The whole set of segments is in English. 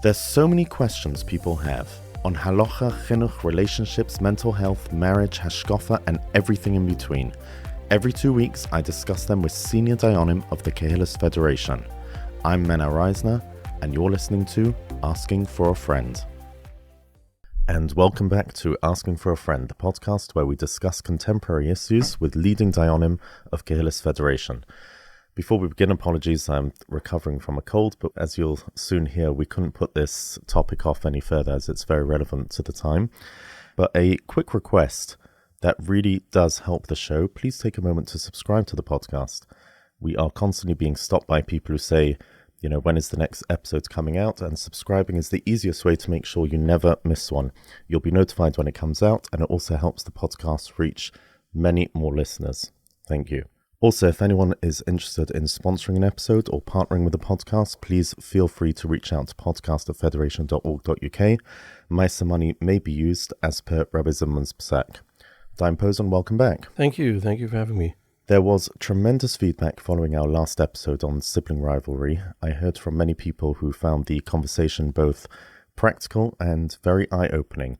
There's so many questions people have on halacha, chinuch, relationships, mental health, marriage, hashkafa, and everything in between. Every 2 weeks, I discuss them with senior dayanim of the Krias Federation. I'm Mena Reisner, and you're listening to Asking for a Friend. And welcome back to Asking for a Friend, the podcast where we discuss contemporary issues with leading dayanim of Krias Federation. Before we begin, apologies, I'm recovering from a cold, but as you'll soon hear, we couldn't put this topic off any further as it's very relevant to the time. But a quick request that really does help the show, please take a moment to subscribe to the podcast. We are constantly being stopped by people who say, when is the next episode coming out? And subscribing is the easiest way to make sure you never miss one. You'll be notified when it comes out, and it also helps the podcast reach many more listeners. Thank you. Also, if anyone is interested in sponsoring an episode or partnering with the podcast, please feel free to reach out to podcast@federation.org.uk. Maisa money may be used as per Rabbi Zimmerman's Psak. Dayan Posen, welcome back. Thank you for having me. There was tremendous feedback following our last episode on sibling rivalry. I heard from many people who found the conversation both practical and very eye-opening.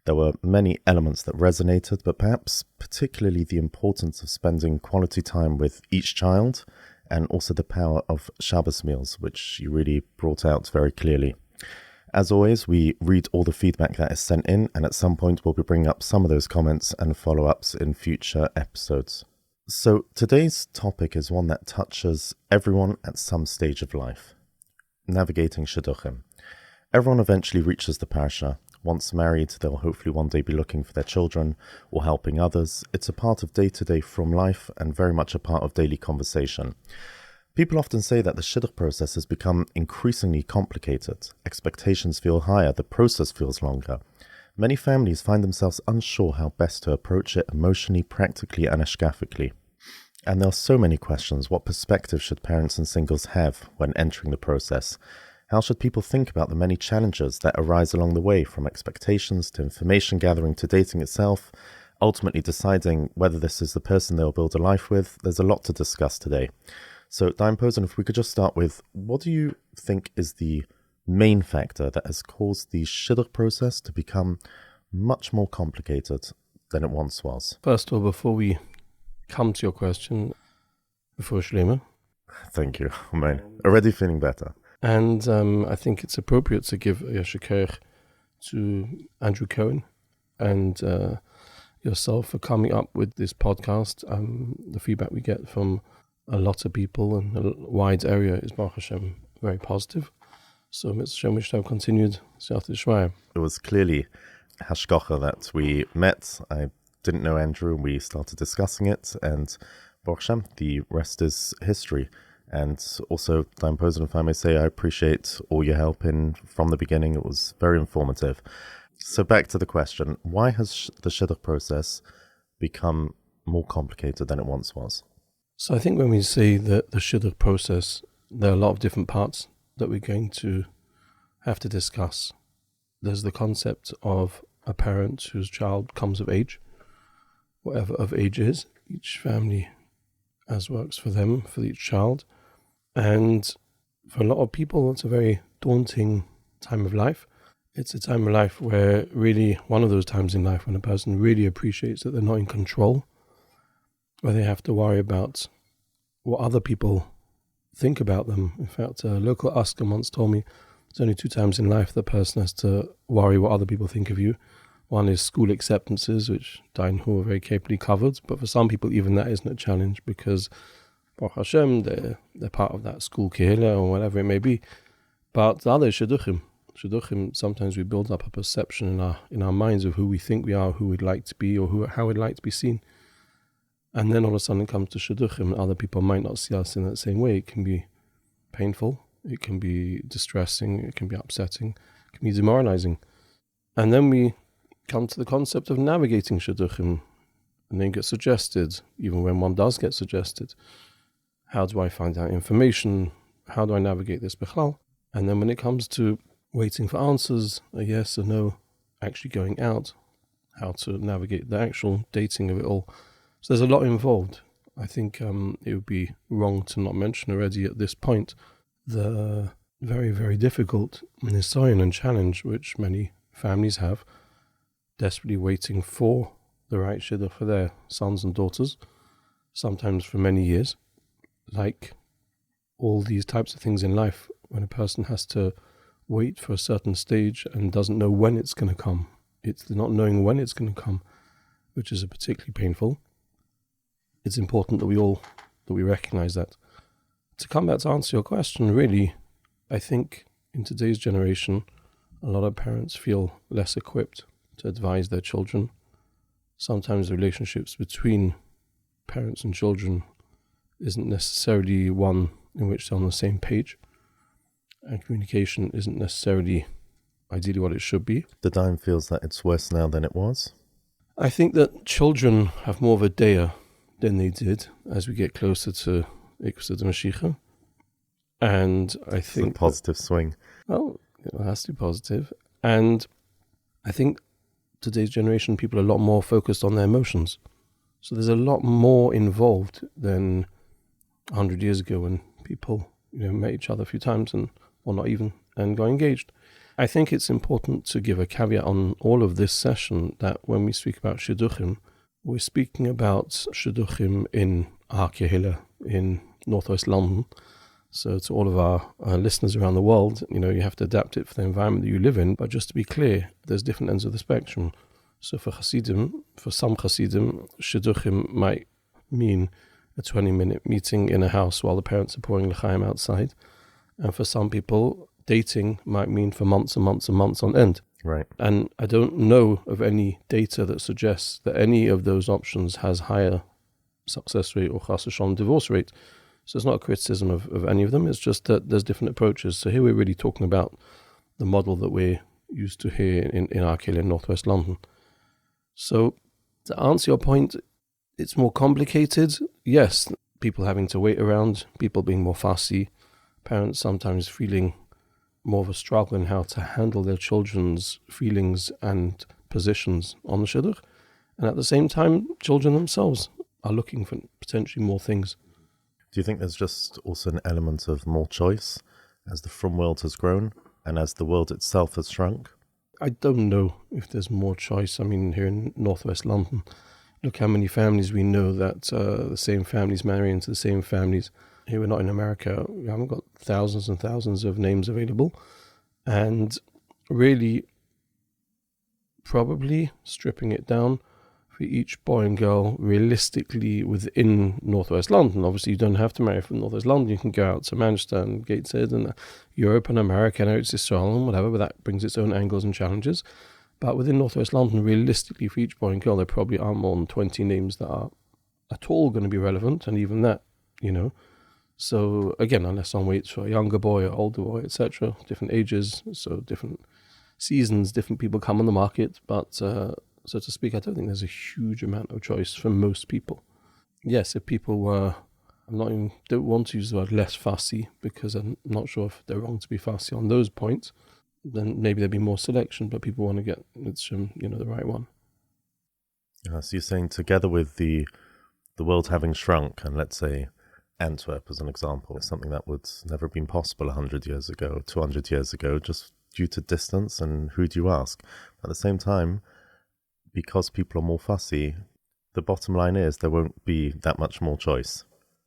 There were many elements that resonated, but perhaps particularly the importance of spending quality time with each child and also the power of Shabbos meals, which you really brought out very clearly. As always, we read all the feedback that is sent in, and at some point we'll be bringing up some of those comments and follow-ups in future episodes. So today's topic is one that touches everyone at some stage of life: navigating shidduchim. Everyone eventually reaches the parasha. Once married, they'll hopefully one day be looking for their children or helping others. It's a part of day-to-day from life and very much a part of daily conversation. People often say that the shidduch process has become increasingly complicated. Expectations feel higher, the process feels longer. Many families find themselves unsure how best to approach it emotionally, practically, and hashkafically. And there are so many questions. What perspective should parents and singles have when entering the process? How should people think about the many challenges that arise along the way, from expectations to information gathering to dating itself, ultimately deciding whether this is the person they'll build a life with? There's a lot to discuss today. So, Dayan Posen, if we could just start with, what do you think is the main factor that has caused the shidduch process to become much more complicated than it once was? First of all, before we come to your question, before Shlema. Thank you. I'm already feeling better. And I think it's appropriate to give a shadchanim to Andrew Cohen and yourself for coming up with this podcast. The feedback we get from a lot of people in a wide area is, Baruch Hashem, very positive. So, Mr. Shem, we should have continued. It was clearly hashkafa that we met. I didn't know Andrew, and we started discussing it. And Baruch Hashem, the rest is history. And also, Dayan Posen, if I may say, I appreciate all your help from the beginning. It was very informative. So back to the question, why has the shidduch process become more complicated than it once was? So I think when we say that the shidduch process, there are a lot of different parts that we're going to have to discuss. There's the concept of a parent whose child comes of age, whatever of age is. Each family as works for them, for each child. And for a lot of people, it's a very daunting time of life. It's a time of life where really one of those times in life when a person really appreciates that they're not in control, where they have to worry about what other people think about them. In fact, a local Asker once told me it's only 2 times in life the person has to worry what other people think of you. One is school acceptances, which Dayan Hu very capably covered, but for some people even that isn't a challenge because Baruch Hashem, they're part of that school kehillah or whatever it may be. But the other is shidduchim. Shidduchim, sometimes we build up a perception in our minds of who we think we are, who we'd like to be, or how we'd like to be seen. And then all of a sudden it comes to shidduchim, other people might not see us in that same way. It can be painful, it can be distressing, it can be upsetting, it can be demoralizing. And then we come to the concept of navigating shidduchim, and then get suggested, even when one does get suggested, how do I find out information? How do I navigate this bichlal? And then when it comes to waiting for answers, a yes or no, actually going out, how to navigate the actual dating of it all. So there's a lot involved. I think it would be wrong to not mention already at this point the very, very difficult nisayon and challenge which many families have, desperately waiting for the right shidduch for their sons and daughters, sometimes for many years. Like all these types of things in life, when a person has to wait for a certain stage and doesn't know when it's going to come, it's the not knowing when it's going to come, which is particularly painful. It's important that we recognize that. To come back to answer your question, really, I think in today's generation, a lot of parents feel less equipped to advise their children. Sometimes the relationships between parents and children isn't necessarily one in which they're on the same page, and communication isn't necessarily ideally what it should be. The Dayan feels that it's worse now than it was. I think that children have more of a daya than they did as we get closer to Ikvus Mashiach. And I think it's a positive swing. Well, it has to be positive. And I think today's generation, people are a lot more focused on their emotions. So there's a lot more involved than 100 years ago when people met each other a few times or not even, and got engaged. I think it's important to give a caveat on all of this session that when we speak about shidduchim, we're speaking about shidduchim in our kehillah in northwest London. So to all of our listeners around the world, you have to adapt it for the environment that you live in. But just to be clear, there's different ends of the spectrum. So for some Hasidim, shidduchim might mean a 20-minute meeting in a house while the parents are pouring l'chaim outside. And for some people, dating might mean for months and months and months on end. Right. And I don't know of any data that suggests that any of those options has higher success rate or chas v'shalom divorce rate. So it's not a criticism of any of them. It's just that there's different approaches. So here we're really talking about the model that we're used to here in our kehillah in northwest London. So to answer your point, it's more complicated. Yes, people having to wait around, people being more fussy, parents sometimes feeling more of a struggle in how to handle their children's feelings and positions on the shidduch. And at the same time, children themselves are looking for potentially more things. Do you think there's just also an element of more choice as the frum world has grown and as the world itself has shrunk? I don't know if there's more choice. I mean, here in northwest London, look how many families we know that the same families marry into the same families. Here we're not in America. We haven't got thousands and thousands of names available. And really, probably stripping it down for each boy and girl realistically within northwest London. Obviously, you don't have to marry from northwest London. You can go out to Manchester and Gateshead and Europe and America and Eretz Yisrael and whatever, but that brings its own angles and challenges. But within northwest London, realistically, for each boy and girl, there probably are more than 20 names that are at all going to be relevant, and even that, So again, unless one waits for a younger boy or older boy, etc., different ages, so different seasons, different people come on the market, but so to speak, I don't think there's a huge amount of choice for most people. Yes, if people were, don't want to use the word less fussy, because I'm not sure if they're wrong to be fussy on those points, then maybe there'd be more selection, but people want to get the right one. So you're saying together with the world having shrunk, and let's say Antwerp as an example, something that would never have been possible 100 years ago, 200 years ago, just due to distance and who do you ask? At the same time, because people are more fussy, the bottom line is there won't be that much more choice.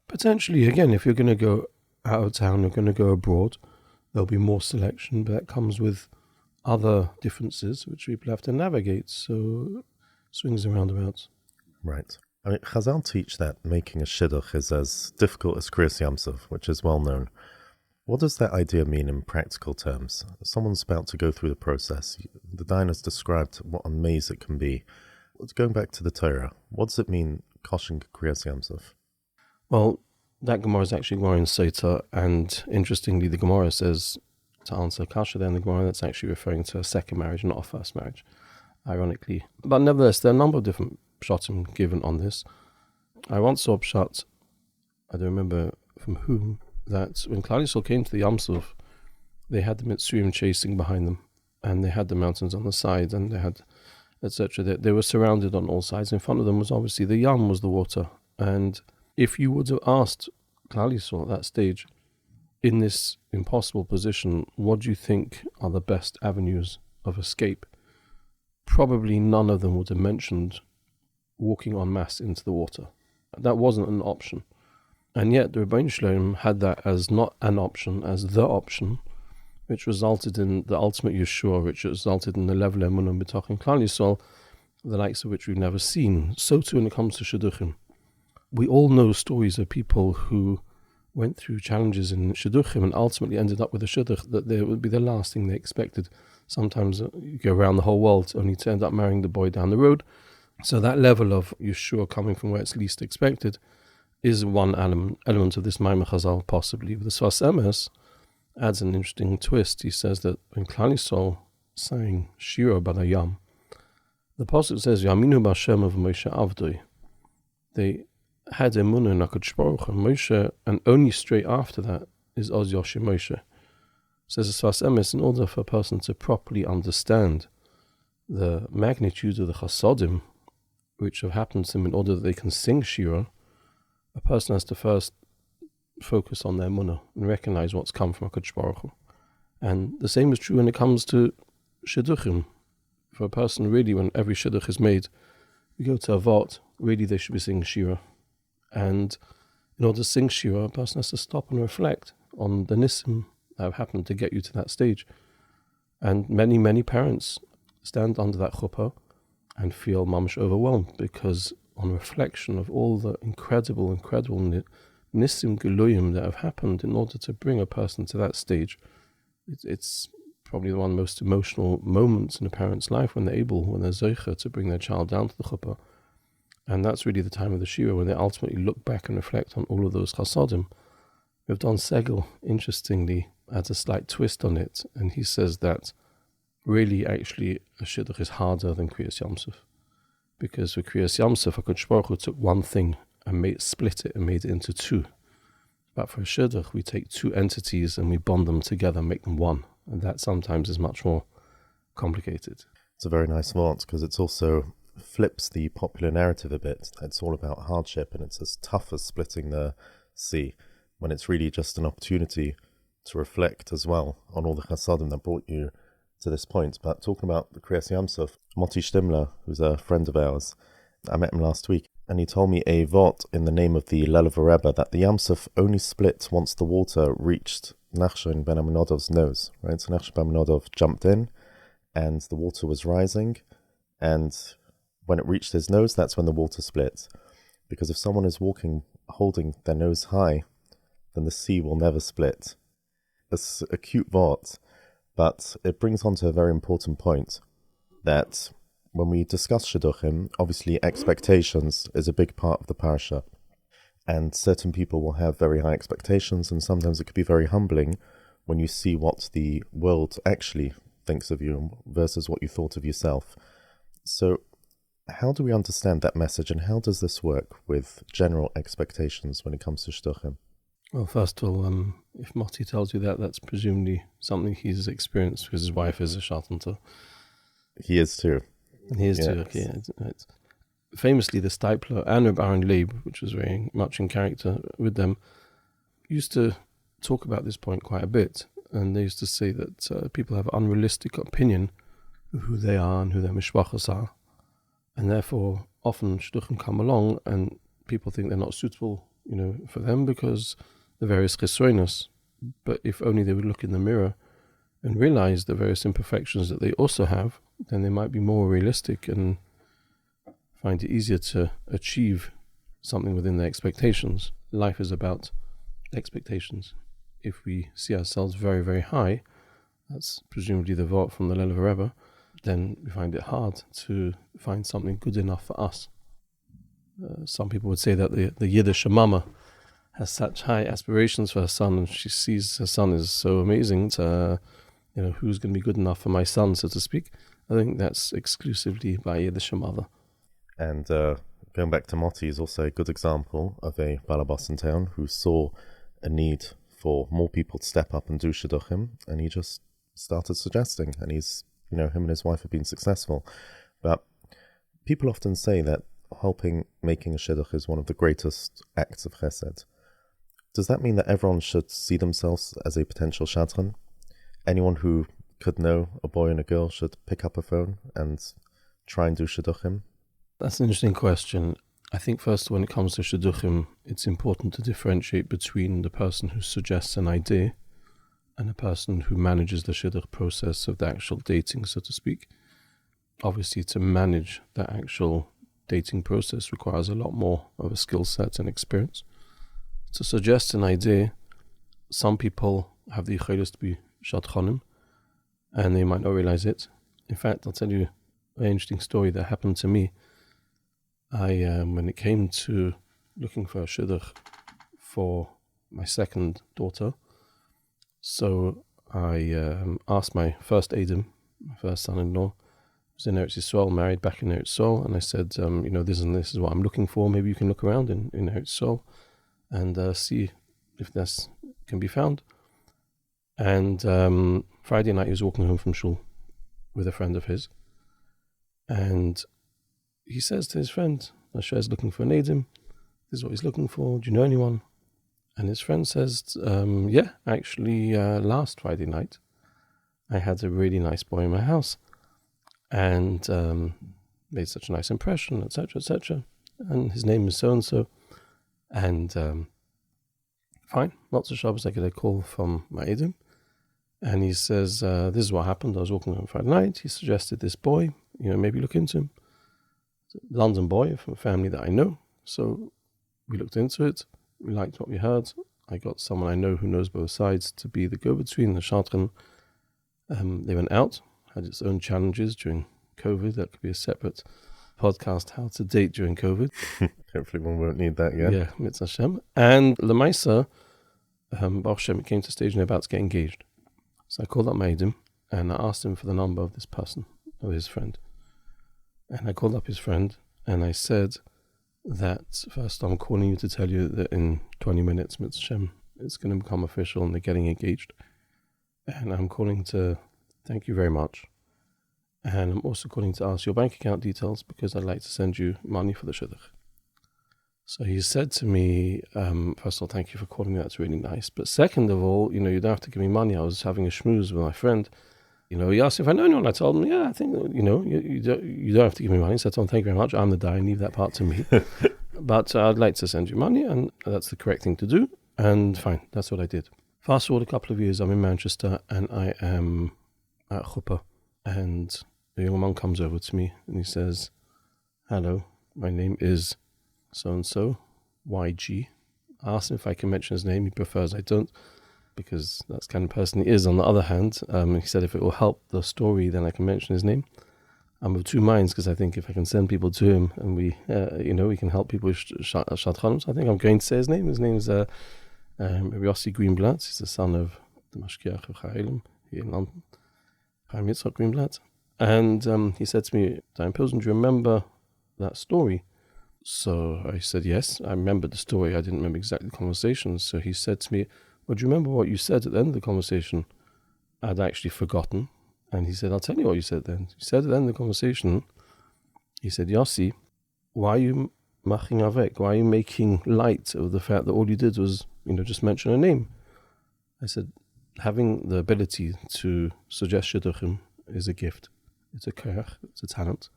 Potentially, again, if you're going to go out of town, you're going to go abroad, there'll be more selection, but that comes with other differences which people have to navigate. So swings and roundabouts. Right. I mean, Chazal teach that making a shidduch is as difficult as Krias Yam Suf, which is well known. What does that idea mean in practical terms? Someone's about to go through the process. The Dayan has described what a maze it can be. Going back to the Torah, what does it mean, koshing Krias Yam Suf? Well, that Gemara is actually Gemara in Sota, and interestingly, the Gemara says, to answer Kasha there in the Gemara, that's actually referring to a second marriage, not a first marriage, ironically. But nevertheless, there are a number of different pshatim given on this. I once saw a pshat, I don't remember from whom, that when Klal Yisrael came to the Yam Suf, they had the Mitzrayim chasing behind them, and they had the mountains on the side, and they had, etc. They were surrounded on all sides. In front of them was obviously the Yam, was the water. And if you would have asked Klal Yisrael at that stage, in this impossible position, what do you think are the best avenues of escape? Probably none of them would have mentioned walking en masse into the water. That wasn't an option. And yet the Rebbeinu Shalom had that as not an option, as the option, which resulted in the ultimate Yeshua, which resulted in the level of Emunah B'toch in Klal Yisrael, the likes of which we've never seen. So too when it comes to shidduchim. We all know stories of people who went through challenges in shidduchim and ultimately ended up with a shidduch that they would be the last thing they expected. Sometimes you go around the whole world only to end up marrying the boy down the road. So that level of Yeshua coming from where it's least expected is one element of this Maimah Chazal, possibly. But the Sfas Emes adds an interesting twist. He says that when Klal Yisrael sang Shira B'Hayam, the Pasuk says, Yaminu B'Hashem of Moshe Avdoi. They had emunah in HaKadosh Baruch Hu, Moshe, and only straight after that is Oz Yoshim Moshe. Says the Sfas Emes, in order for a person to properly understand the magnitude of the chasodim which have happened to them in order that they can sing Shira, a person has to first focus on their emunah and recognize what's come from HaKadosh Baruch Hu. And the same is true when it comes to shidduchim. For a person, really, when every shidduch is made, we go to a vault, really they should be singing Shira. And in order to sing Shira, a person has to stop and reflect on the nisim that have happened to get you to that stage. And many, many parents stand under that chuppah and feel mamash overwhelmed, because on reflection of all the incredible nisim geluyim that have happened in order to bring a person to that stage, it's probably one of the most emotional moments in a parent's life when they're zeicha to bring their child down to the chuppah. And that's really the time of the Shira when they ultimately look back and reflect on all of those chasadim. Rav Don Segel, interestingly, adds a slight twist on it, and he says that really, actually, a shidduch is harder than Krias Yam Suf. Because for Krias Yam Suf, HaKadosh Baruch Hu took one thing and split it and made it into two. But for a shidduch, we take two entities and we bond them together, make them one. And that sometimes is much more complicated. It's a very nice thought, because it's also flips the popular narrative a bit. It's all about hardship, and it's as tough as splitting the sea, when it's really just an opportunity to reflect as well on all the chasadim that brought you to this point. But talking about the Krias Yam Suf, Moti Shtimler, who's a friend of ours, I met him last week, and he told me a vort in the name of the Lelev Rebbe that the Yam Suf only split once the water reached Nachshon ben Aminadov's nose, right? So Nachshon ben Aminadov jumped in, and the water was rising, and when it reached his nose, that's when the water split. Because if someone is walking, holding their nose high, then the sea will never split. It's a cute vort, but it brings on to a very important point, that when we discuss shidduchim, obviously expectations is a big part of the parasha. And certain people will have very high expectations, and sometimes it could be very humbling when you see what the world actually thinks of you versus what you thought of yourself. So how do we understand that message, and how does this work with general expectations when it comes to shidduchim? Well, first of all, if Moti tells you that, that's presumably something he's experienced because his wife is a shadchan. He is too. He is too, okay. It's famously, the Stipler and Reb Aaron Leib, which was very much in character with them, used to talk about this point quite a bit. And they used to say that people have unrealistic opinion of who they are and who their mishpachos are. And therefore, often shidduchim come along and people think they're not suitable, for them because the various chesroinus. But if only they would look in the mirror and realize the various imperfections that they also have, then they might be more realistic and find it easier to achieve something within their expectations. Life is about expectations. If we see ourselves very, very high, that's presumably the vort from the Lelev Rebbe, then we find it hard to find something good enough for us. Some people would say that the Yiddish mama has such high aspirations for her son, and she sees her son is so amazing to, who's going to be good enough for my son, so to speak. I think that's exclusively by Yiddish mother. And going back to Moti is also a good example of a balabas in town who saw a need for more people to step up and do shidduchim, and he just started suggesting, and he's, him and his wife have been successful. But people often say that making a shidduch is one of the greatest acts of chesed. Does that mean that everyone should see themselves as a potential shadchan? Anyone who could know a boy and a girl should pick up a phone and try and do shidduchim? That's an interesting question. I think first, when it comes to shidduchim, it's important to differentiate between the person who suggests an idea and the person who manages the shidduch process of the actual dating, so to speak. Obviously, to manage the actual dating process requires a lot more of a skill set and experience. To suggest an idea, some people have the yichaydos to be shadchanim, and they might not realize it. In fact, I'll tell you an interesting story that happened to me. When it came to looking for a shidduch for my second daughter, so I asked my first Adam, my first son-in-law, was in Eretz Yisrael, married back in Eretz Yisrael, and I said, this and this is what I'm looking for. Maybe you can look around in Eretz Yisrael and see if this can be found. And Friday night he was walking home from shul with a friend of his, and he says to his friend, Asher's looking for an Adam. This is what he's looking for. Do you know anyone? And his friend says, actually, last Friday night, I had a really nice boy in my house and made such a nice impression, etc., etc. And his name is so-and-so. And fine, lots of Shabbos, I get a call from my Adam. And he says, this is what happened. I was walking on Friday night. He suggested this boy, maybe look into him. London boy from a family that I know. So we looked into it. We liked what we heard. I got someone I know who knows both sides to be the go-between, the shadchan. They went out, had its own challenges during COVID. That could be a separate podcast, how to date during COVID. Hopefully one won't need that, yeah? Yeah, mitzvah Hashem. And Lemaisa, Baruch Hashem, it came to a stage and they're about to get engaged. So I called up my Adam and I asked him for the number of this person, of his friend. And I called up his friend and I said that first I'm calling you to tell you that in 20 minutes, mitzvah Hashem, it's going to become official and they're getting engaged. And I'm calling to thank you very much. And I'm also calling to ask your bank account details because I'd like to send you money for the shidduch. So he said to me, first of all, thank you for calling me, that's really nice. But second of all, you don't have to give me money. I was having a schmooze with my friend. He asked if I know anyone. I told him, yeah, I think, you don't have to give me money. So I told him, thank you very much. I'm the Dayan, leave that part to me. But I'd like to send you money, and that's the correct thing to do. And fine, that's what I did. Fast forward a couple of years, I'm in Manchester, and I am at chuppah. And a young man comes over to me, and he says, hello, my name is so-and-so, YG. I asked him if I can mention his name. He prefers I don't, because that's the kind of person he is. On the other hand, he said if it will help the story, then I can mention his name. I'm of two minds, because I think if I can send people to him and we can help people with shadchanim, so I think I'm going to say his name. His name is Yossi Greenblatt. He's the son of the Mashkiach of Chaim here in London, Chaim Yitzchak Greenblatt. And he said to me, Dayan Posen, do you remember that story? So I said, yes, I remember the story. I didn't remember exactly the conversation. So he said to me, well, do you remember what you said at the end of the conversation? I'd actually forgotten. And he said, I'll tell you what you said then. You said at the end of the conversation, he said, Yossi, why are you maching avek? Why are you making light of the fact that all you did was, just mention a name? I said, having the ability to suggest shidduchim is a gift. It's a koach, it's a talent.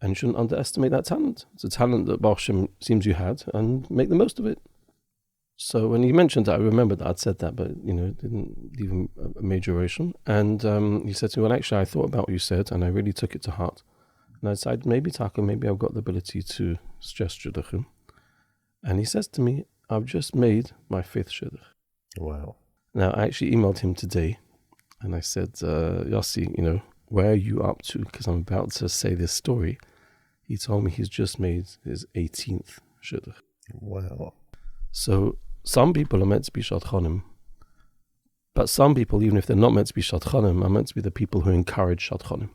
And you shouldn't underestimate that talent. It's a talent that Baruch Hashem seems you had, and make the most of it. So when he mentioned that, I remembered that I'd said that, but, it didn't leave him a major oration. And he said to me, well, actually, I thought about what you said, and I really took it to heart. And I decided, maybe I've got the ability to suggest shidduchim. And he says to me, I've just made my 5th shidduch. Wow. Now, I actually emailed him today, and I said, Yossi, where are you up to? Because I'm about to say this story. He told me he's just made his 18th shidduch. Wow. So some people are meant to be shadchanim, but some people, even if they're not meant to be shadchanim, are meant to be the people who encourage shadchanim.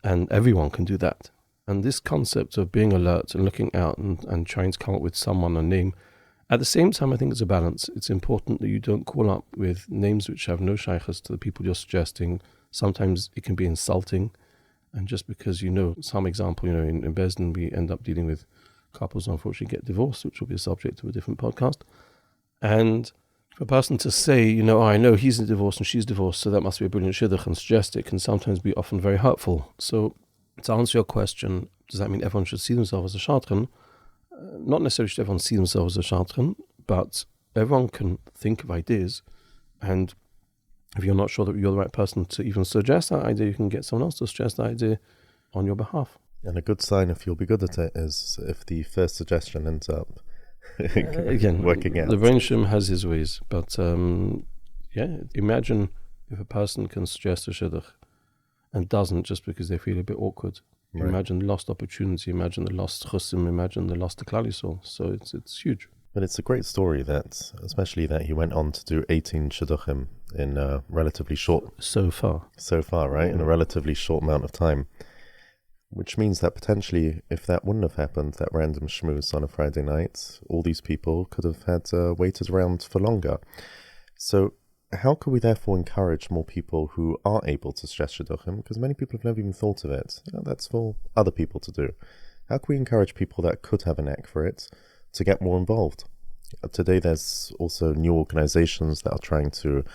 And everyone can do that. And this concept of being alert and looking out and trying to come up with someone, a name, at the same time, I think it's a balance. It's important that you don't call up with names which have no shaykhs to the people you're suggesting. Sometimes it can be insulting. And just because some example, in Besden, we end up dealing with couples who unfortunately get divorced, which will be a subject of a different podcast. And for a person to say, I know he's divorced and she's divorced, so that must be a brilliant shidduch, and suggest it can sometimes be often very hurtful. So to answer your question, does that mean everyone should see themselves as a shadchan? Not necessarily should everyone see themselves as a shadchan, but everyone can think of ideas, and if you're not sure that you're the right person to even suggest that idea, you can get someone else to suggest that idea on your behalf. And a good sign if you'll be good at it is if the first suggestion ends up again working out. The Rebbeinu has his ways, but imagine if a person can suggest a shidduch and doesn't just because they feel a bit awkward. Right. Imagine the lost opportunity, imagine the lost chusim, imagine the lost Klal Yisrael. So it's huge. But it's a great story especially that he went on to do 18 shidduchim in a relatively short... So far, right? In a relatively short amount of time. Which means that potentially, if that wouldn't have happened, that random schmooze on a Friday night, all these people could have had waited around for longer. So how could we therefore encourage more people who are able to suggest shidduchim? Because many people have never even thought of it. That's for other people to do. How can we encourage people that could have a knack for it to get more involved? Today there's also new organizations that are trying to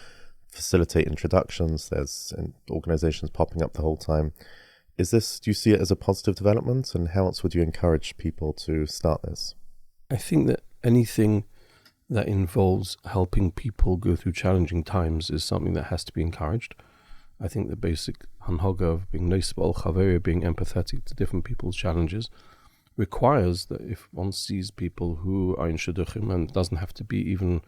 facilitate introductions. There's organizations popping up the whole time. Do you see it as a positive development, and how else would you encourage people to start this? I think that anything that involves helping people go through challenging times is something that has to be encouraged. I think the basic hanhaga of being neisbal chaver, being empathetic to different people's challenges, requires that if one sees people who are in shidduchim, and it doesn't have to be even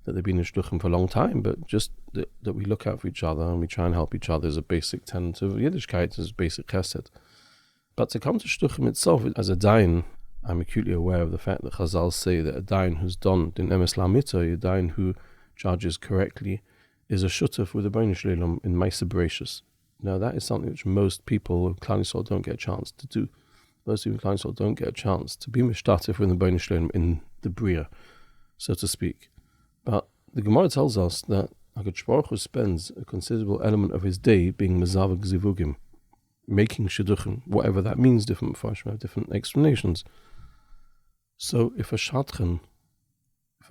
that they've been in shidduchim for a long time, but just that we look out for each other and we try and help each other is a basic tenet of Yiddishkeit, is basic chesed. But to come to shidduchim itself, as a dayan, I'm acutely aware of the fact that Chazal say that a dayan who's done in emes lamita, a dayan who judges correctly, is a shutuf with a B'nai Shleilam in Ma'aseh Bereishis. Now that is something which most people of Klal Yisrael don't get a chance to do. Most people of Klal Yisrael don't get a chance to be mishtatef with the B'nai Shleilam in the Bria, so to speak. But the Gemara tells us that HaKadosh Baruch Hu spends a considerable element of his day being mezaveg zivugim, making shidduchim, whatever that means. Different Mepharshim have different explanations. So if a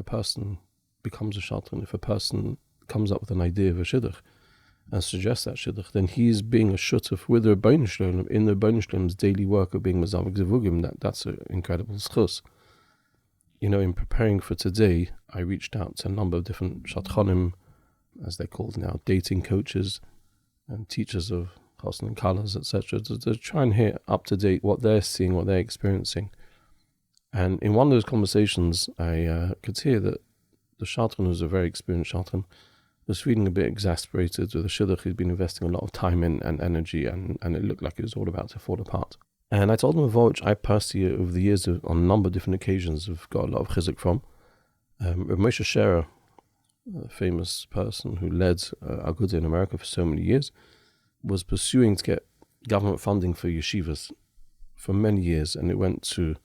person becomes a shadchan, if a person comes up with an idea of a shidduch and suggests that shidduch, then he's being a shutuf with the B'nai Shleilam in the B'nai Shleilam's daily work of being mezaveg zivugim. That's an incredible schus. In preparing for today, I reached out to a number of different shadchanim, as they're called now, dating coaches and teachers of chassan and kalas, etc., to try and hear up to date what they're seeing, what they're experiencing. And in one of those conversations, I could hear that the shadchan, who's a very experienced shadchan, was feeling a bit exasperated with the shidduch he'd been investing a lot of time in and energy, and it looked like it was all about to fall apart. And I told him of which I personally, over the years, on a number of different occasions, have got a lot of chizuk from. Rav Moshe Sherer, a famous person who led Aguda in America for so many years, was pursuing to get government funding for yeshivas for many years, and it went to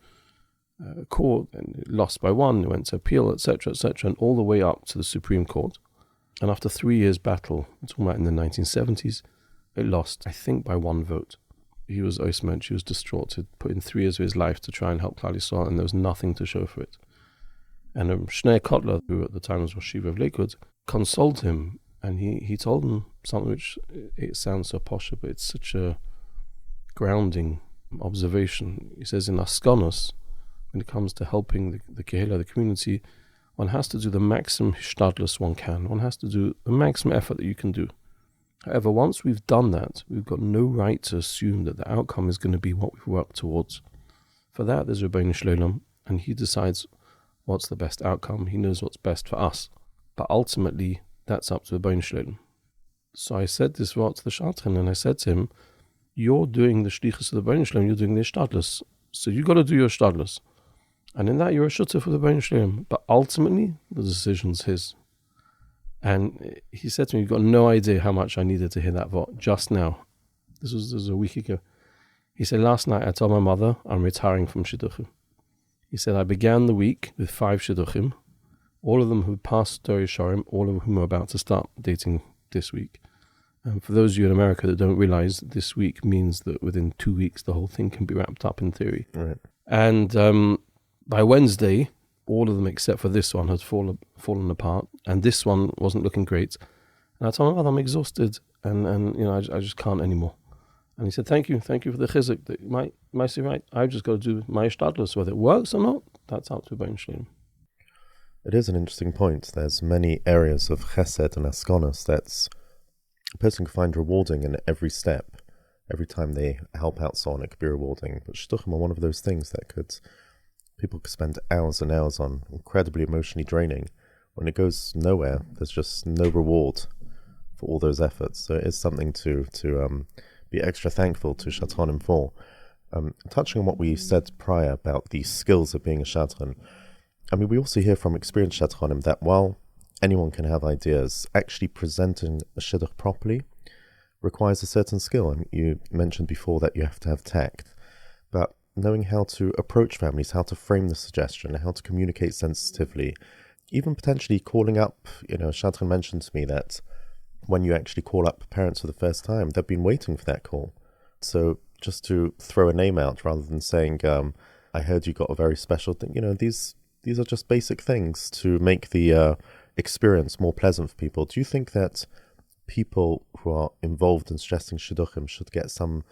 court, and it lost by one, it went to appeal, etc., and all the way up to the Supreme Court. And after 3 years battle, I'm talking about in the 1970s, it lost, I think, by one vote. He was osmensch, he was distraught. He'd put in 3 years of his life to try and help Klal Yisrael, and there was nothing to show for it. And Shneur Kotler, who at the time was Rosh Yeshiva of Lakewood, consoled him, and he told him something which, it sounds so posh, but it's such a grounding observation. He says in Askanos, when it comes to helping the Kehillah, the community, one has to do the maximum hishtadlus one can. One has to do the maximum effort that you can do. However, once we've done that, we've got no right to assume that the outcome is going to be what we've worked towards. For that, there's Rebbeinu Shleilam, and he decides what's the best outcome. He knows what's best for us. But ultimately, that's up to Rebbeinu Shleilam. So I said this to the shadchan, and I said to him, you're doing the shlichus of the Rebbeinu Shleilam, you're doing the hishtadlus. So you've got to do your hishtadlus. And in that, you're a shutzer for the Rebbeinu Shleilam. But ultimately, the decision's his. And he said to me, you've got no idea how much I needed to hear that vot just now. This was a week ago. He said, last night I told my mother I'm retiring from shidduchim. He said, I began the week with 5 shidduchim, all of them who passed Torah Shorim, all of whom are about to start dating this week. And for those of you in America that don't realize, this week means that within 2 weeks the whole thing can be wrapped up in theory. Right. And by Wednesday, all of them except for this one had fallen apart, and this one wasn't looking great. And I told him, I'm exhausted, and I just can't anymore. And he said, thank you for the chizuk. That might say right. I've just got to do my shadchanim. Whether it works or not, that's up to Parental. It is an interesting point. There's many areas of chesed and askonos that a person can find rewarding in every step. Every time they help out someone, it could be rewarding. But shidduchim are one of those things that people could spend hours and hours on, incredibly emotionally draining. When it goes nowhere, there's just no reward for all those efforts. So it is something to be extra thankful to shadchanim for. Touching on what we said prior about the skills of being a shadchan, we also hear from experienced shadchanim that while anyone can have ideas, actually presenting a shidduch properly requires a certain skill. You mentioned before that you have to have tact, but knowing how to approach families, how to frame the suggestion, how to communicate sensitively, even potentially calling up, shadchan mentioned to me that when you actually call up parents for the first time, they've been waiting for that call. So just to throw a name out rather than saying, I heard you got a very special thing, these are just basic things to make the experience more pleasant for people. Do you think that people who are involved in suggesting shidduchim should get some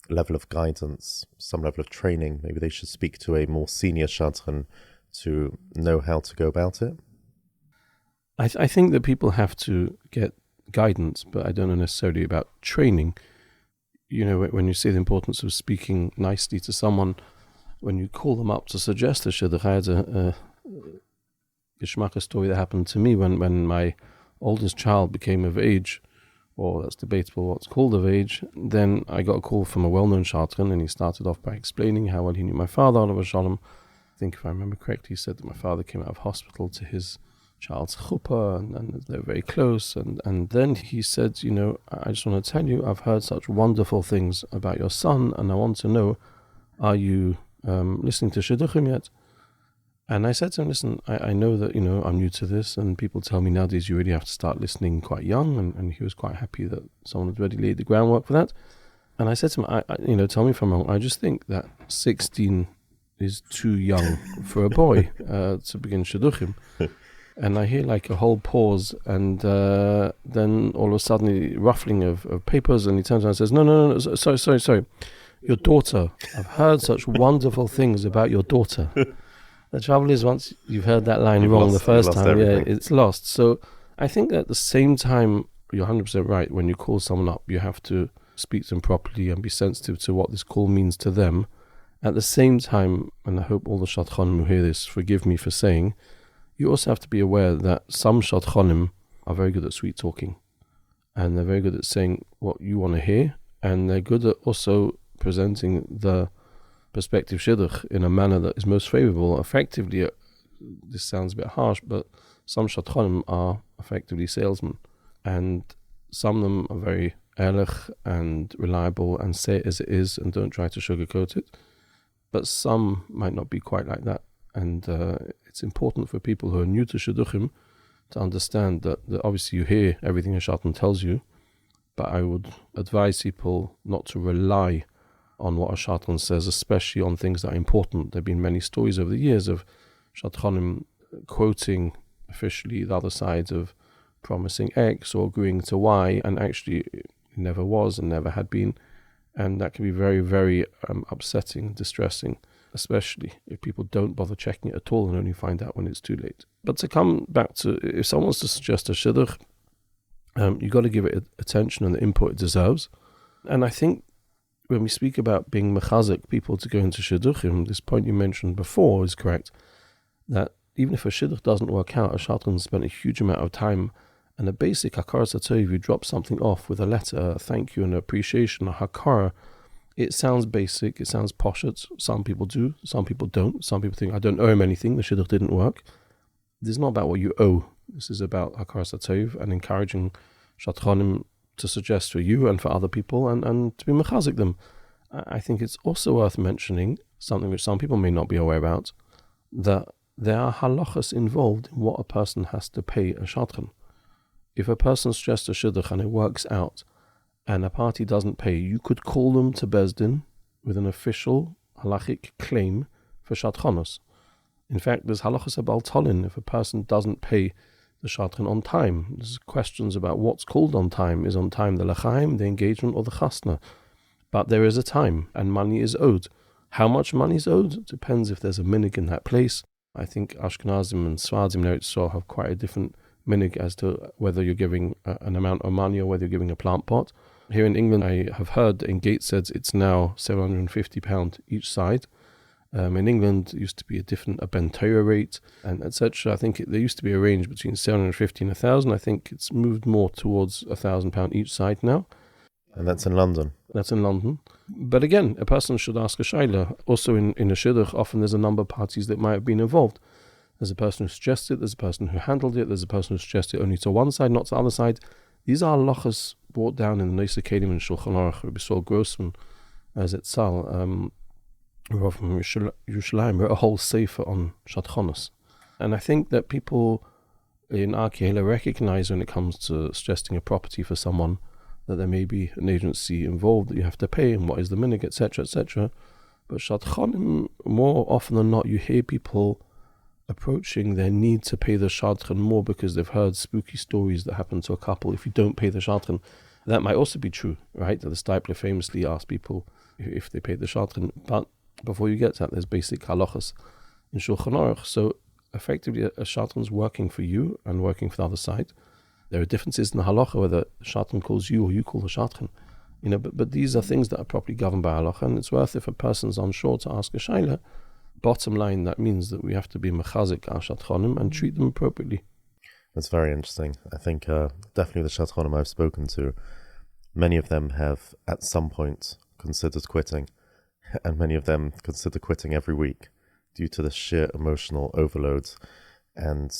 level of guidance, some level of training? Maybe they should speak to a more senior shadchan to know how to go about it? I think that people have to get guidance, but I don't know necessarily about training. When you see the importance of speaking nicely to someone, when you call them up to suggest a shidduch, I had a geschmack story that happened to me when my oldest child became of age, or that's debatable what's called of age. Then I got a call from a well-known shadchan, and he started off by explaining how well he knew my father, alav hashalom. I think if I remember correctly, he said that my father came out of hospital to his child's chuppah, and they're very close. And then he said, I just want to tell you, I've heard such wonderful things about your son, and I want to know, are you listening to shidduchim yet? And I said to him, listen, I know that, I'm new to this, and people tell me nowadays you really have to start listening quite young, and he was quite happy that someone had already laid the groundwork for that. And I said to him, tell me if I'm wrong, I just think that 16 is too young for a boy to begin shidduchim. And I hear like a whole pause, and then all of a sudden the ruffling of papers, and he turns around and says, no, sorry. Your daughter. I've heard such wonderful things about your daughter. The trouble is, once you've heard that line wrong the first time, everything. It's lost. So I think at the same time, you're 100% right. When you call someone up, you have to speak to them properly and be sensitive to what this call means to them. At the same time, and I hope all the shadchanim who hear this forgive me for saying, you also have to be aware that some shadchanim are very good at sweet talking, and they're very good at saying what you want to hear, and they're good at also presenting the prospective shidduch in a manner that is most favorable. Effectively, this sounds a bit harsh, but some shadchanim are effectively salesmen, and some of them are very ehrlich and reliable and say it as it is and don't try to sugarcoat it. But some might not be quite like that. And it's important for people who are new to shidduchim to understand that obviously you hear everything a shadchan tells you, but I would advise people not to rely on what a shadchan says, especially on things that are important. There have been many stories over the years of shadchanim quoting officially the other side of promising X or agreeing to Y, and actually it never was and never had been. And that can be very, very upsetting and distressing, especially if people don't bother checking it at all and only find out when it's too late. But to come back to, if someone wants to suggest a shidduch, you've got to give it attention and the input it deserves. And I think when we speak about being mechazik people to go into shidduchim, this point you mentioned before is correct, that even if a shidduch doesn't work out, a shadchan spent a huge amount of time, and a basic hakara satov, if you drop something off with a letter, a thank you and an appreciation, a hakara, it sounds basic, it sounds poshet. Some people do, some people don't. Some people think, I don't owe him anything, the shidduch didn't work. This is not about what you owe. This is about hakara satov and encouraging shadchanim to suggest for you and for other people and to be mechazik them. I think it's also worth mentioning something which some people may not be aware about, that there are halachas involved in what a person has to pay a shadchan. If a person suggests a shidduch and it works out, and a party doesn't pay, you could call them to Bezdin with an official halachic claim for shadchanos. In fact, there's halachas about tolin. If a person doesn't pay the shadchan on time, there's questions about what's called on time. Is on time the lechaim, the engagement, or the chasna? But there is a time, and money is owed. How much money is owed depends if there's a minig in that place. I think Ashkenazim and Sfardim Eretz have quite a different minig as to whether you're giving an amount of money or whether you're giving a plant pot. Here in England, I have heard in Gateshead it's now £750 each side. In England, it used to be a Ben Torah rate, and etc. I think there used to be a range between 750 and 1,000. I think it's moved more towards £1,000 each side now. And that's in London. That's in London. But again, a person should ask a shaila. Also in a shidduch, often there's a number of parties that might have been involved. There's a person who suggested it, there's a person who handled it, there's a person who suggested it only to one side, not to the other side. These are halachas brought down in the Noisei Kelim and Shulchan Aruch. Rabbi Saul Grossman, as Etzal, Rav from Yerushalayim, wrote a whole sefer on shadchanos. And I think that people in our kehillah recognize when it comes to suggesting a property for someone that there may be an agency involved that you have to pay, and what is the minig, etc., etc. But shadchanim, more often than not, you hear people approaching their need to pay the shadchan more because they've heard spooky stories that happen to a couple if you don't pay the shadchan. That might also be true, right? The Stipler famously asked people if they paid the shadchan. But before you get to that, there's basic halachas in Shulchan Aruch. So effectively, a shadchan's working for you and working for the other side. There are differences in the halacha whether the shadchan calls you or you call the shadchan. But these are things that are properly governed by halacha, and it's worth, if a person's unsure, to ask a shaila. Bottom line, that means that we have to be mechazik our shadchanim and treat them appropriately. That's very interesting. I think definitely the shadchanim I've spoken to, many of them have at some point considered quitting, and many of them consider quitting every week due to the sheer emotional overload. And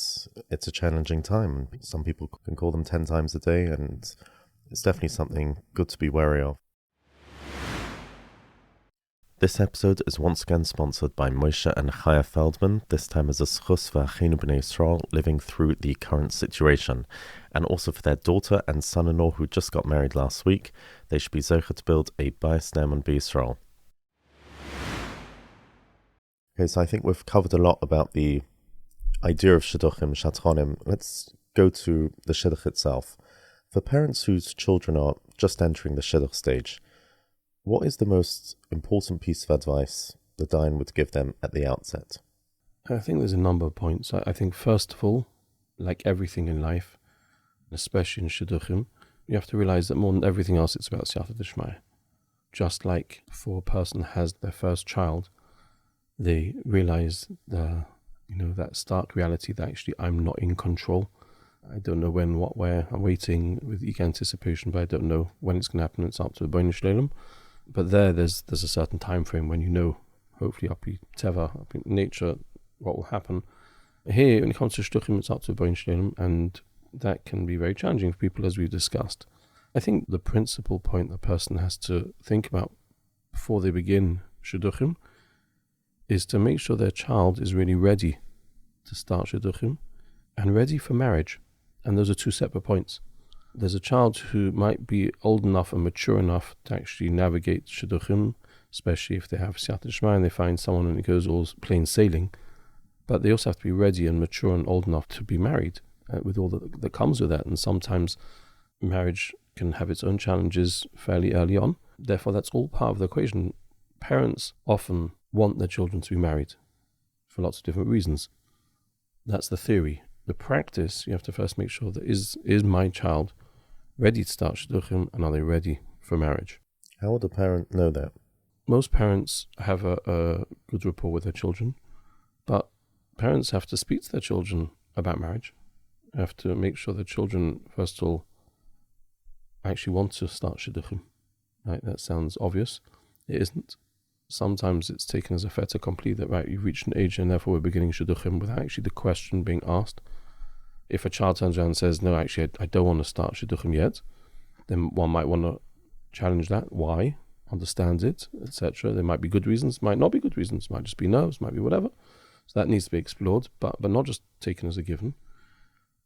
it's a challenging time. Some people can call them 10 times a day, and it's definitely something good to be wary of. This episode is once again sponsored by Moshe and Chaya Feldman, this time as a schus for Achinu B'nai Yisrael living through the current situation, and also for their daughter and son-in-law who just got married last week. They should be zocher to build a Bayis Ne'eman B'Yisrael. Okay, so I think we've covered a lot about the idea of shidduchim, shadchanim. Let's go to the shidduch itself. For parents whose children are just entering the shidduch stage, what is the most important piece of advice the Dayan would give them at the outset? I think there's a number of points. I think first of all, like everything in life, especially in shidduchim, you have to realize that more than everything else, it's about siyata d'shmaya. Just like before a person has their first child, they realize that stark reality that actually I'm not in control. I don't know when, what, where. I'm waiting with eager anticipation, but I don't know when it's going to happen. It's up to the B'nai Shalom. But there's a certain time frame when you know, hopefully up in Teva, up in nature, what will happen. Here, when it comes to shidduchim, it's up to the B'nai Shalom, and that can be very challenging for people, as we've discussed. I think the principal point the person has to think about before they begin shidduchim is to make sure their child is really ready to start shidduchim and ready for marriage. And those are two separate points. There's a child who might be old enough and mature enough to actually navigate shidduchim, especially if they have siyata d'shmaya and they find someone and it goes all plain sailing. But they also have to be ready and mature and old enough to be married with all that comes with that. And sometimes marriage can have its own challenges fairly early on. Therefore, that's all part of the equation. Parents often want their children to be married for lots of different reasons. That's the theory. The practice, you have to first make sure that is my child ready to start shidduchim, and are they ready for marriage? How would a parent know that? Most parents have a good rapport with their children, but parents have to speak to their children about marriage. They have to make sure their children, first of all, actually want to start shidduchim. Right? That sounds obvious. It isn't. Sometimes it's taken as a fait accompli that, right, you've reached an age and therefore we're beginning shidduchim without actually the question being asked. If a child turns around and says, no, actually, I don't want to start shidduchim yet, then one might want to challenge that. Why? Understand it, etc. There might be good reasons, might not be good reasons, might just be nerves, might be whatever. So that needs to be explored, but not just taken as a given.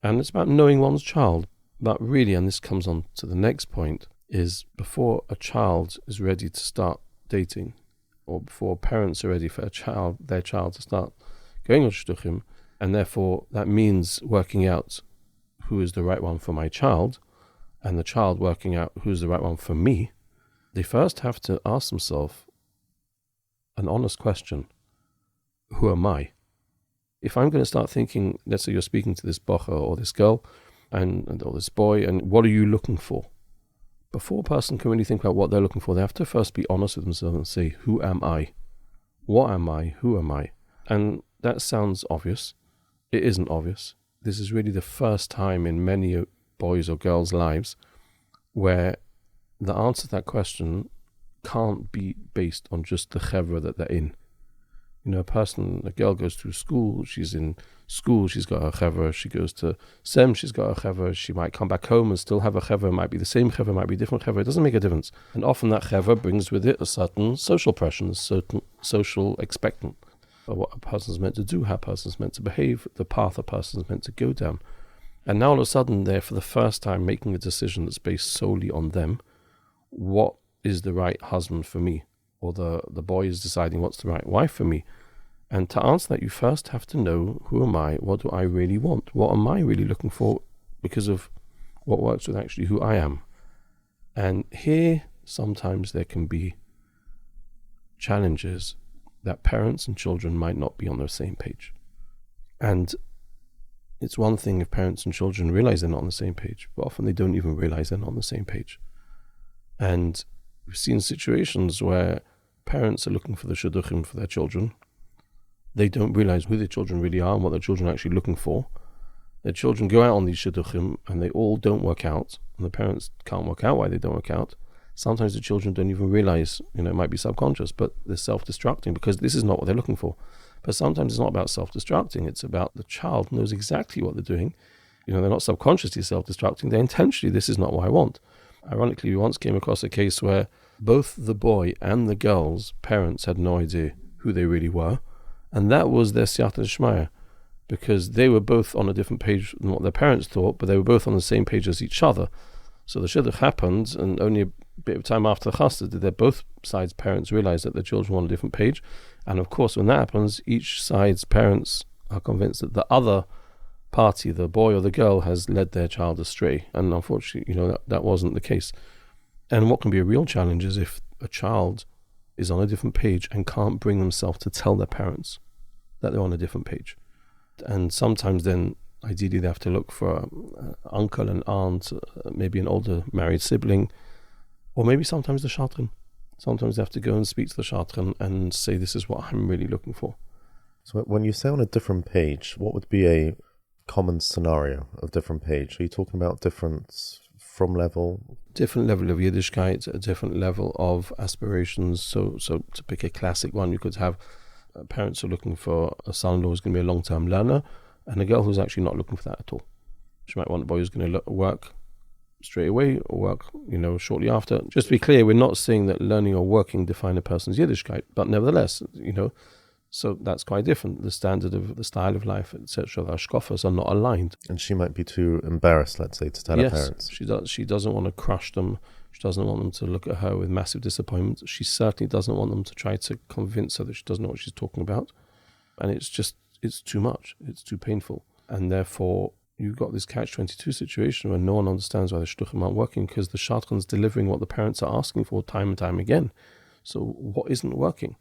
And it's about knowing one's child. But really, and this comes on to the next point, is before a child is ready to start dating, or before parents are ready for their child to start going on shidduchim, and therefore that means working out who is the right one for my child, and the child working out who's the right one for me, they first have to ask themselves an honest question. Who am I? If I'm going to start thinking, let's say you're speaking to this bocher or this girl or this boy, and what are you looking for? Before a person can really think about what they're looking for, they have to first be honest with themselves and say, who am I? What am I? Who am I? And that sounds obvious. It isn't obvious. This is really the first time in many boys' or girls' lives where the answer to that question can't be based on just the chevra that they're in. A girl goes through school, she's in school, she's got her chevra, she goes to SEM, she's got her chevra, she might come back home and still have a chevra, might be the same chevra, might be different chevra, it doesn't make a difference. And often that chevra brings with it a certain social pressure, a certain social expectant of what a person's meant to do, how a person's meant to behave, the path a person's meant to go down. And now all of a sudden they're for the first time making a decision that's based solely on them. What is the right husband for me? Or the boy is deciding what's the right wife for me. And to answer that, you first have to know, who am I? What do I really want? What am I really looking for? Because of what works with actually who I am. And here, sometimes there can be challenges that parents and children might not be on the same page. And it's one thing if parents and children realize they're not on the same page, but often they don't even realize they're not on the same page. And we've seen situations where parents are looking for the shidduchim for their children. They don't realize who their children really are and what their children are actually looking for. Their children go out on these shidduchim and they all don't work out, and the parents can't work out why they don't work out. Sometimes the children don't even realize, it might be subconscious, but they're self-destructing because this is not what they're looking for. But sometimes it's not about self-destructing, it's about the child knows exactly what they're doing. They're not subconsciously self-destructing, they're intentionally, this is not what I want. Ironically, we once came across a case where both the boy and the girl's parents had no idea who they really were, and that was their siyata d'shmaya, because they were both on a different page than what their parents thought, but they were both on the same page as each other. So the shidduch happened, and only a bit of time after the chassid did their both sides' parents realize that their children were on a different page. And of course, when that happens, each side's parents are convinced that the other party, the boy or the girl, has led their child astray. And unfortunately, that wasn't the case. And what can be a real challenge is if a child is on a different page and can't bring themselves to tell their parents that they're on a different page. And sometimes then, ideally, they have to look for an uncle and aunt, maybe an older married sibling, or maybe sometimes the shadchanim. Sometimes they have to go and speak to the shadchanim and say, this is what I'm really looking for. So when you say on a different page, what would be a common scenario of different page? Are you talking about different from level? Different level of Yiddishkeit, a different level of aspirations. So to pick a classic one, you could have parents who are looking for a son-in-law who's going to be a long-term learner, and a girl who's actually not looking for that at all. She might want a boy who's going to work straight away or work, shortly after. Just to be clear, we're not saying that learning or working define a person's Yiddishkeit, but nevertheless, so that's quite different. The standard of the style of life, etc., the hashkafas are not aligned. And she might be too embarrassed, let's say, to tell her parents. She doesn't want to crush them. She doesn't want them to look at her with massive disappointment. She certainly doesn't want them to try to convince her that she doesn't know what she's talking about. And it's too much. It's too painful. And therefore, you've got this catch-22 situation where no one understands why the shidduchim aren't working, because the shadchan's delivering what the parents are asking for time and time again. So what isn't working?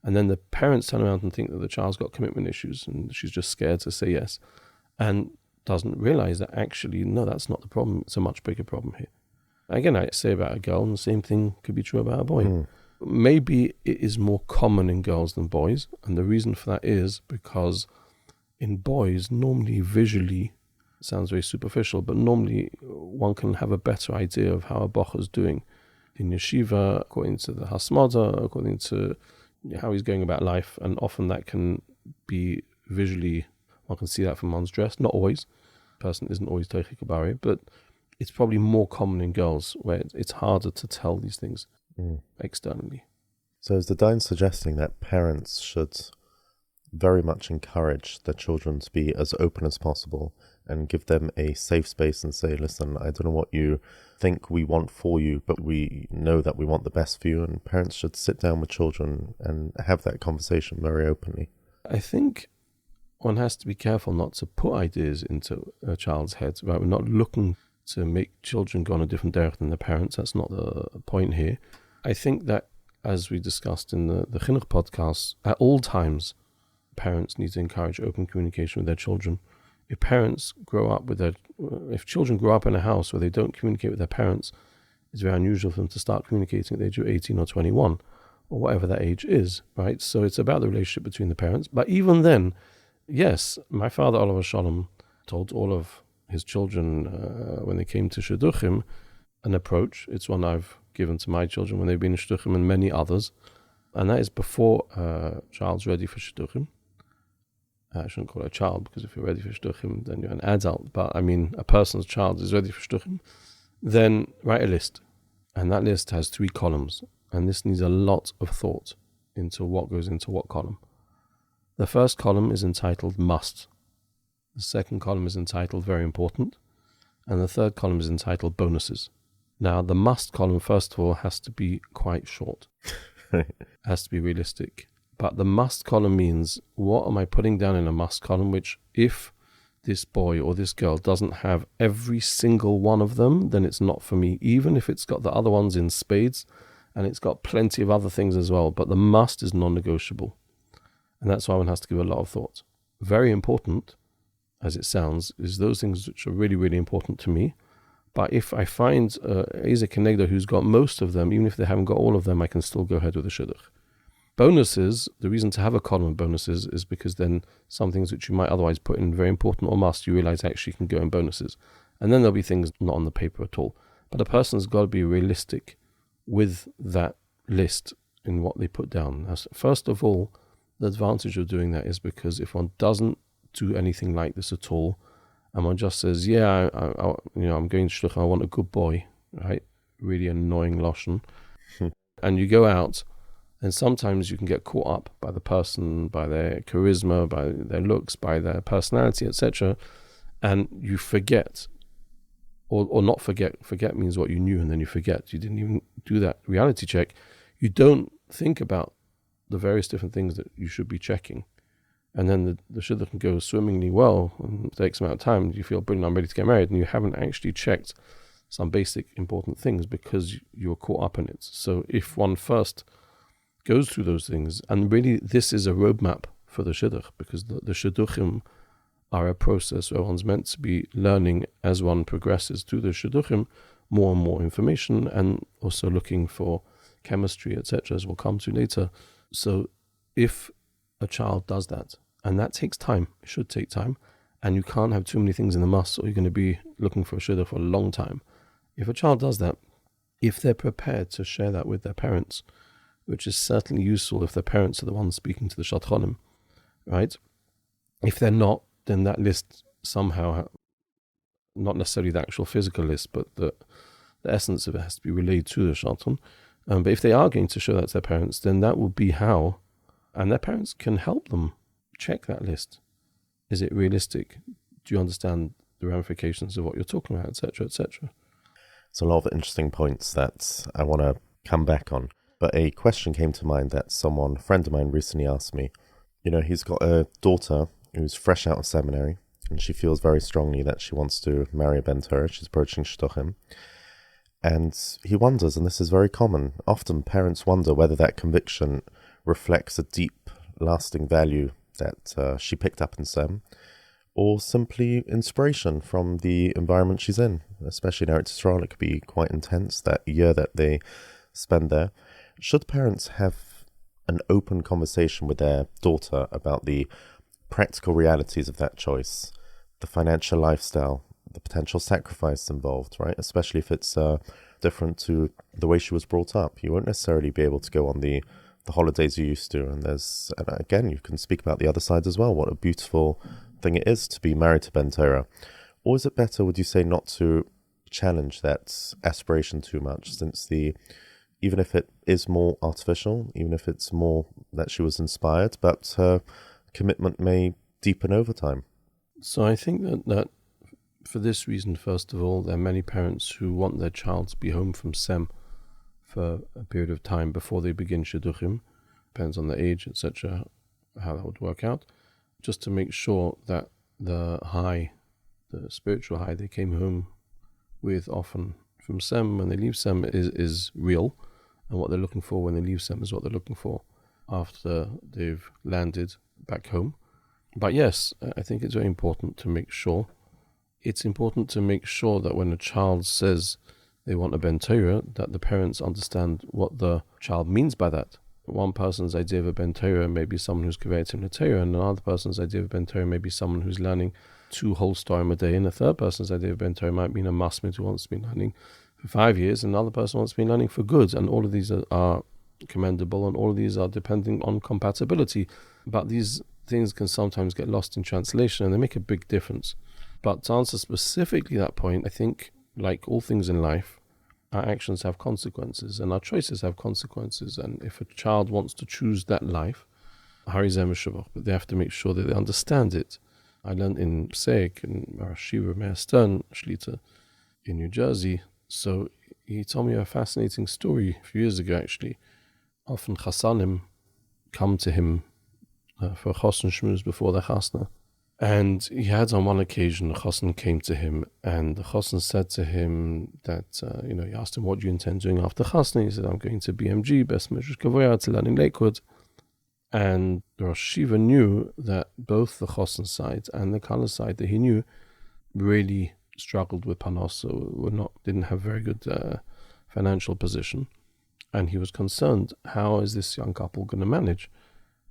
And then the parents turn around and think that the child's got commitment issues and she's just scared to say yes, and doesn't realize that actually, no, that's not the problem. It's a much bigger problem here. Again, I say about a girl, and the same thing could be true about a boy. Maybe it is more common in girls than boys, and the reason for that is because in boys, normally visually, it sounds very superficial, but normally one can have a better idea of how a bocher is doing in yeshiva, according to the hasmada, according to how he's going about life, and often that can be visually, one can see that from one's dress. Not always. The person isn't always teichik kabari, but it's probably more common in girls where it's harder to tell these things externally. So is the Dayan suggesting that parents should very much encourage their children to be as open as possible and give them a safe space and say, listen, I don't know what you think we want for you, but we know that we want the best for you, and parents should sit down with children and have that conversation very openly? I think one has to be careful not to put ideas into a child's head, right? We're not looking to make children go on a different direction than their parents. That's not the point here. I think that, as we discussed in the Chinuch podcast, at all times, parents need to encourage open communication with their children. If children grow up in a house where they don't communicate with their parents, it's very unusual for them to start communicating at the age of 18 or 21, or whatever that age is, right? So it's about the relationship between the parents. But even then, yes, my father, Olav Shalom, told all of his children when they came to shidduchim an approach. It's one I've given to my children when they've been in shidduchim and many others. And that is before a child's ready for shidduchim. I shouldn't call it a child, because if you're ready for shidduchim, then you're an adult. But I mean, a person's child is ready for shidduchim. Then write a list. And that list has 3 columns. And this needs a lot of thought into what goes into what column. The first column is entitled must. The second column is entitled very important. And the third column is entitled bonuses. Now, the must column, first of all, has to be quite short. Has to be realistic. But the must column means, what am I putting down in a must column, which if this boy or this girl doesn't have every single one of them, then it's not for me, even if it's got the other ones in spades, and it's got plenty of other things as well. But the must is non-negotiable. And that's why one has to give a lot of thought. Very important, as it sounds, is those things which are really, really important to me. But if I find Eze Kenegdo who's got most of them, even if they haven't got all of them, I can still go ahead with the shidduch. Bonuses, the reason to have a column of bonuses is because then some things which you might otherwise put in very important or must, you realize actually can go in bonuses. And then there'll be things not on the paper at all. But a person's got to be realistic with that list in what they put down. First of all, the advantage of doing that is because if one doesn't do anything like this at all, and one just says, yeah, I'm going to shidduch, I want a good boy, right? Really annoying Lashon. And you go out, and sometimes you can get caught up by the person, by their charisma, by their looks, by their personality, etc. And you forget, or not forget. Forget means what you knew and then you forget. You didn't even do that reality check. You don't think about the various different things that you should be checking. And then the shidduch can go swimmingly well in the X amount of time. You feel brilliant, I'm ready to get married, and you haven't actually checked some basic important things because you're caught up in it. So if one first goes through those things, and really this is a roadmap for the shidduch, because the shidduchim are a process where one's meant to be learning as one progresses through the shidduchim more and more information, and also looking for chemistry, etc., as we'll come to later. So if a child does that, and that takes time, it should take time, and you can't have too many things in the must, or you're going to be looking for a shidduch for a long time. If a child does that, if they're prepared to share that with their parents, which is certainly useful if their parents are the ones speaking to the shadchanim, right? If they're not, then that list somehow, not necessarily the actual physical list, but the essence of it has to be relayed to the shadchan. But if they are going to show that to their parents, then that will be how, and their parents can help them check that list. Is it realistic? Do you understand the ramifications of what you're talking about, etc., etc.? It's a lot of interesting points that I want to come back on. But a question came to mind that a friend of mine recently asked me. You know, he's got a daughter who's fresh out of seminary, and she feels very strongly that she wants to marry a Ben Torah. She's approaching shidduchim. And he wonders, and this is very common, often parents wonder whether that conviction reflects a deep, lasting value that she picked up in Sem, or simply inspiration from the environment she's in. Especially in Eretz Yisrael, it could be quite intense, that year that they spend there. Should parents have an open conversation with their daughter about the practical realities of that choice, the financial lifestyle, the potential sacrifice involved, right? Especially if it's different to the way she was brought up. You won't necessarily be able to go on the holidays you used to. And again, you can speak about the other side as well. What a beautiful thing it is to be married to Ben Torah. Or is it better, would you say, not to challenge that aspiration too much, since even if it is more artificial, even if it's more that she was inspired, but her commitment may deepen over time? So I think that for this reason, first of all, there are many parents who want their child to be home from SEM for a period of time before they begin shidduchim. Depends on the age, etc., how that would work out. just to make sure that the spiritual high they came home with often from Sem when they leave Sem is real, and what they're looking for when they leave Sem is what they're looking for after they've landed back home. But yes, I think it's very important to make sure. It's important to make sure that when a child says they want a Ben Torah, that the parents understand what the child means by that. One person's idea of a Ben Torah may be someone who's converted to Torah, and another person's idea of Ben Torah may be someone who's learning 2 whole storim a day, and a third person's idea of Ben Torah might mean a masmid who wants to be learning for 5 years, and another person wants to be learning for good, and all of these are commendable, and all of these are depending on compatibility. But these things can sometimes get lost in translation, and they make a big difference. But to answer specifically that point, I think, like all things in life, our actions have consequences, and our choices have consequences. And if a child wants to choose that life, but they have to make sure that they understand it. I learned in Pseik, in Shiva Meir Stern Shlita in New Jersey. So he told me a fascinating story a few years ago, actually. Often chassanim come to him for a chassan shmuz before the chasna. And he had on one occasion, a chassan came to him, and the chassan said to him that, he asked him, what do you intend doing after chasna? He said, I'm going to BMG, Best Medrash Gavoya, to learn in Lakewood. And the Rosh Yeshiva knew that both the chassan side and the kala side that he knew really struggled with panos, so didn't have very good financial position. And he was concerned, how is this young couple going to manage?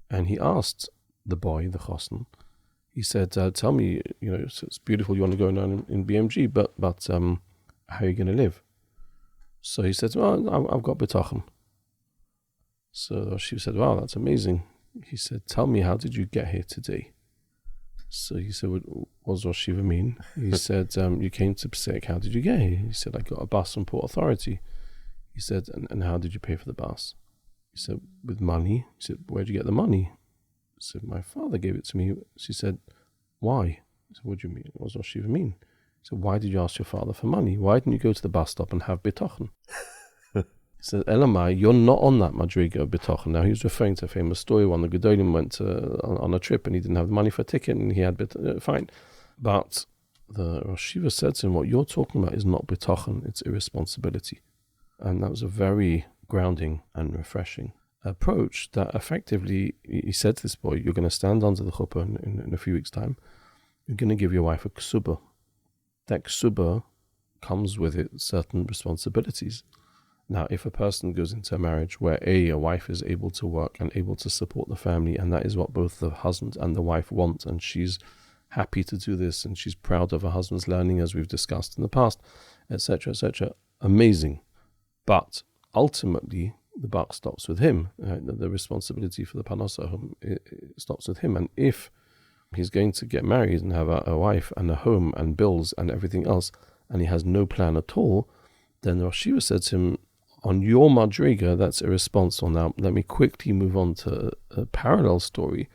And he asked the boy, the chassan, he said, tell me, it's beautiful you want to go down in BMG, but how are you going to live? So he said, well, I've got bitachon. So she said, wow, that's amazing. He said, tell me, how did you get here today? So he said, what does Rosh Yeshiva mean? He said, you came to Pseik, how did you get here? He said, I got a bus from Port Authority. He said, and how did you pay for the bus? He said, with money. He said, where'd you get the money? He said, my father gave it to me. She said, why? He said, what do you mean? What does Rosh Yeshiva mean? He said, why did you ask your father for money? Why didn't you go to the bus stop and have bitachon? He said, Elamai, you're not on that madriga of bitachon. Now, he was referring to a famous story when the Gedolim went on a trip and he didn't have the money for a ticket and he had fine. But the Rosh Yeshiva said to him, what you're talking about is not bitachon, it's irresponsibility. And that was a very grounding and refreshing approach that effectively, he said to this boy, you're going to stand under the chuppah in a few weeks' time. You're going to give your wife a ksuba. That ksuba comes with it certain responsibilities. Now, if a person goes into a marriage where a wife is able to work and able to support the family, and that is what both the husband and the wife want, and she's happy to do this, and she's proud of her husband's learning, as we've discussed in the past, etc., amazing. But ultimately, the buck stops with him. The responsibility for the parnasa stops with him. And if he's going to get married and have a wife and a home and bills and everything else, and he has no plan at all, then the Rosh Yeshiva said to him, on your madriga, that's irresponsible. Now, let me quickly move on to a parallel story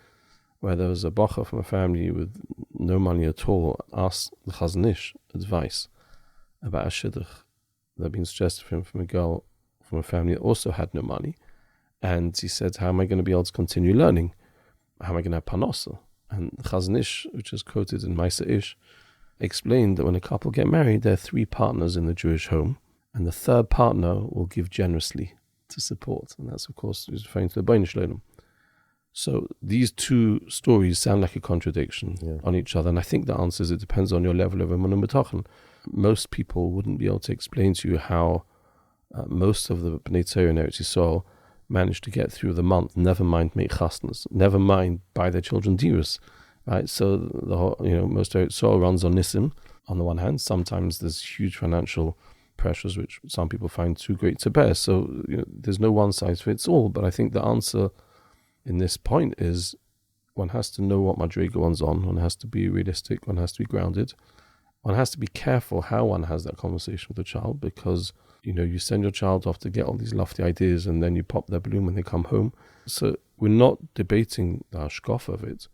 where there was a bacha from a family with no money at all, asked the Chazon Ish advice about a shidduch that had been suggested for him from a girl from a family that also had no money. And he said, how am I going to be able to continue learning? How am I going to have parnasa? And the Chazon Ish, which is quoted in Maisa Ish, explained that when a couple get married, there are 3 partners in the Jewish home, and the 3rd partner will give generously to support. And that's, of course, he's referring to the Bnei Shloim. So these 2 stories sound like a contradiction on each other. And I think the answer is it depends on your level of emunah and bitachon. Most people wouldn't be able to explain to you how most of the Bnei Torah in Eretz Yisrael managed to get through the month, never mind make chasnas, never mind buy their children dirus, right? So the whole, most Eretz Yisrael runs on nisim on the one hand. Sometimes there's huge financial pressures which some people find too great to bear. So there's no one size fits all. But I think the answer in this point is one has to know what madriga one's on. One has to be realistic. One has to be grounded. One has to be careful how one has that conversation with the child, because you send your child off to get all these lofty ideas and then you pop their balloon when they come home. So we're not debating the hashkaf of it.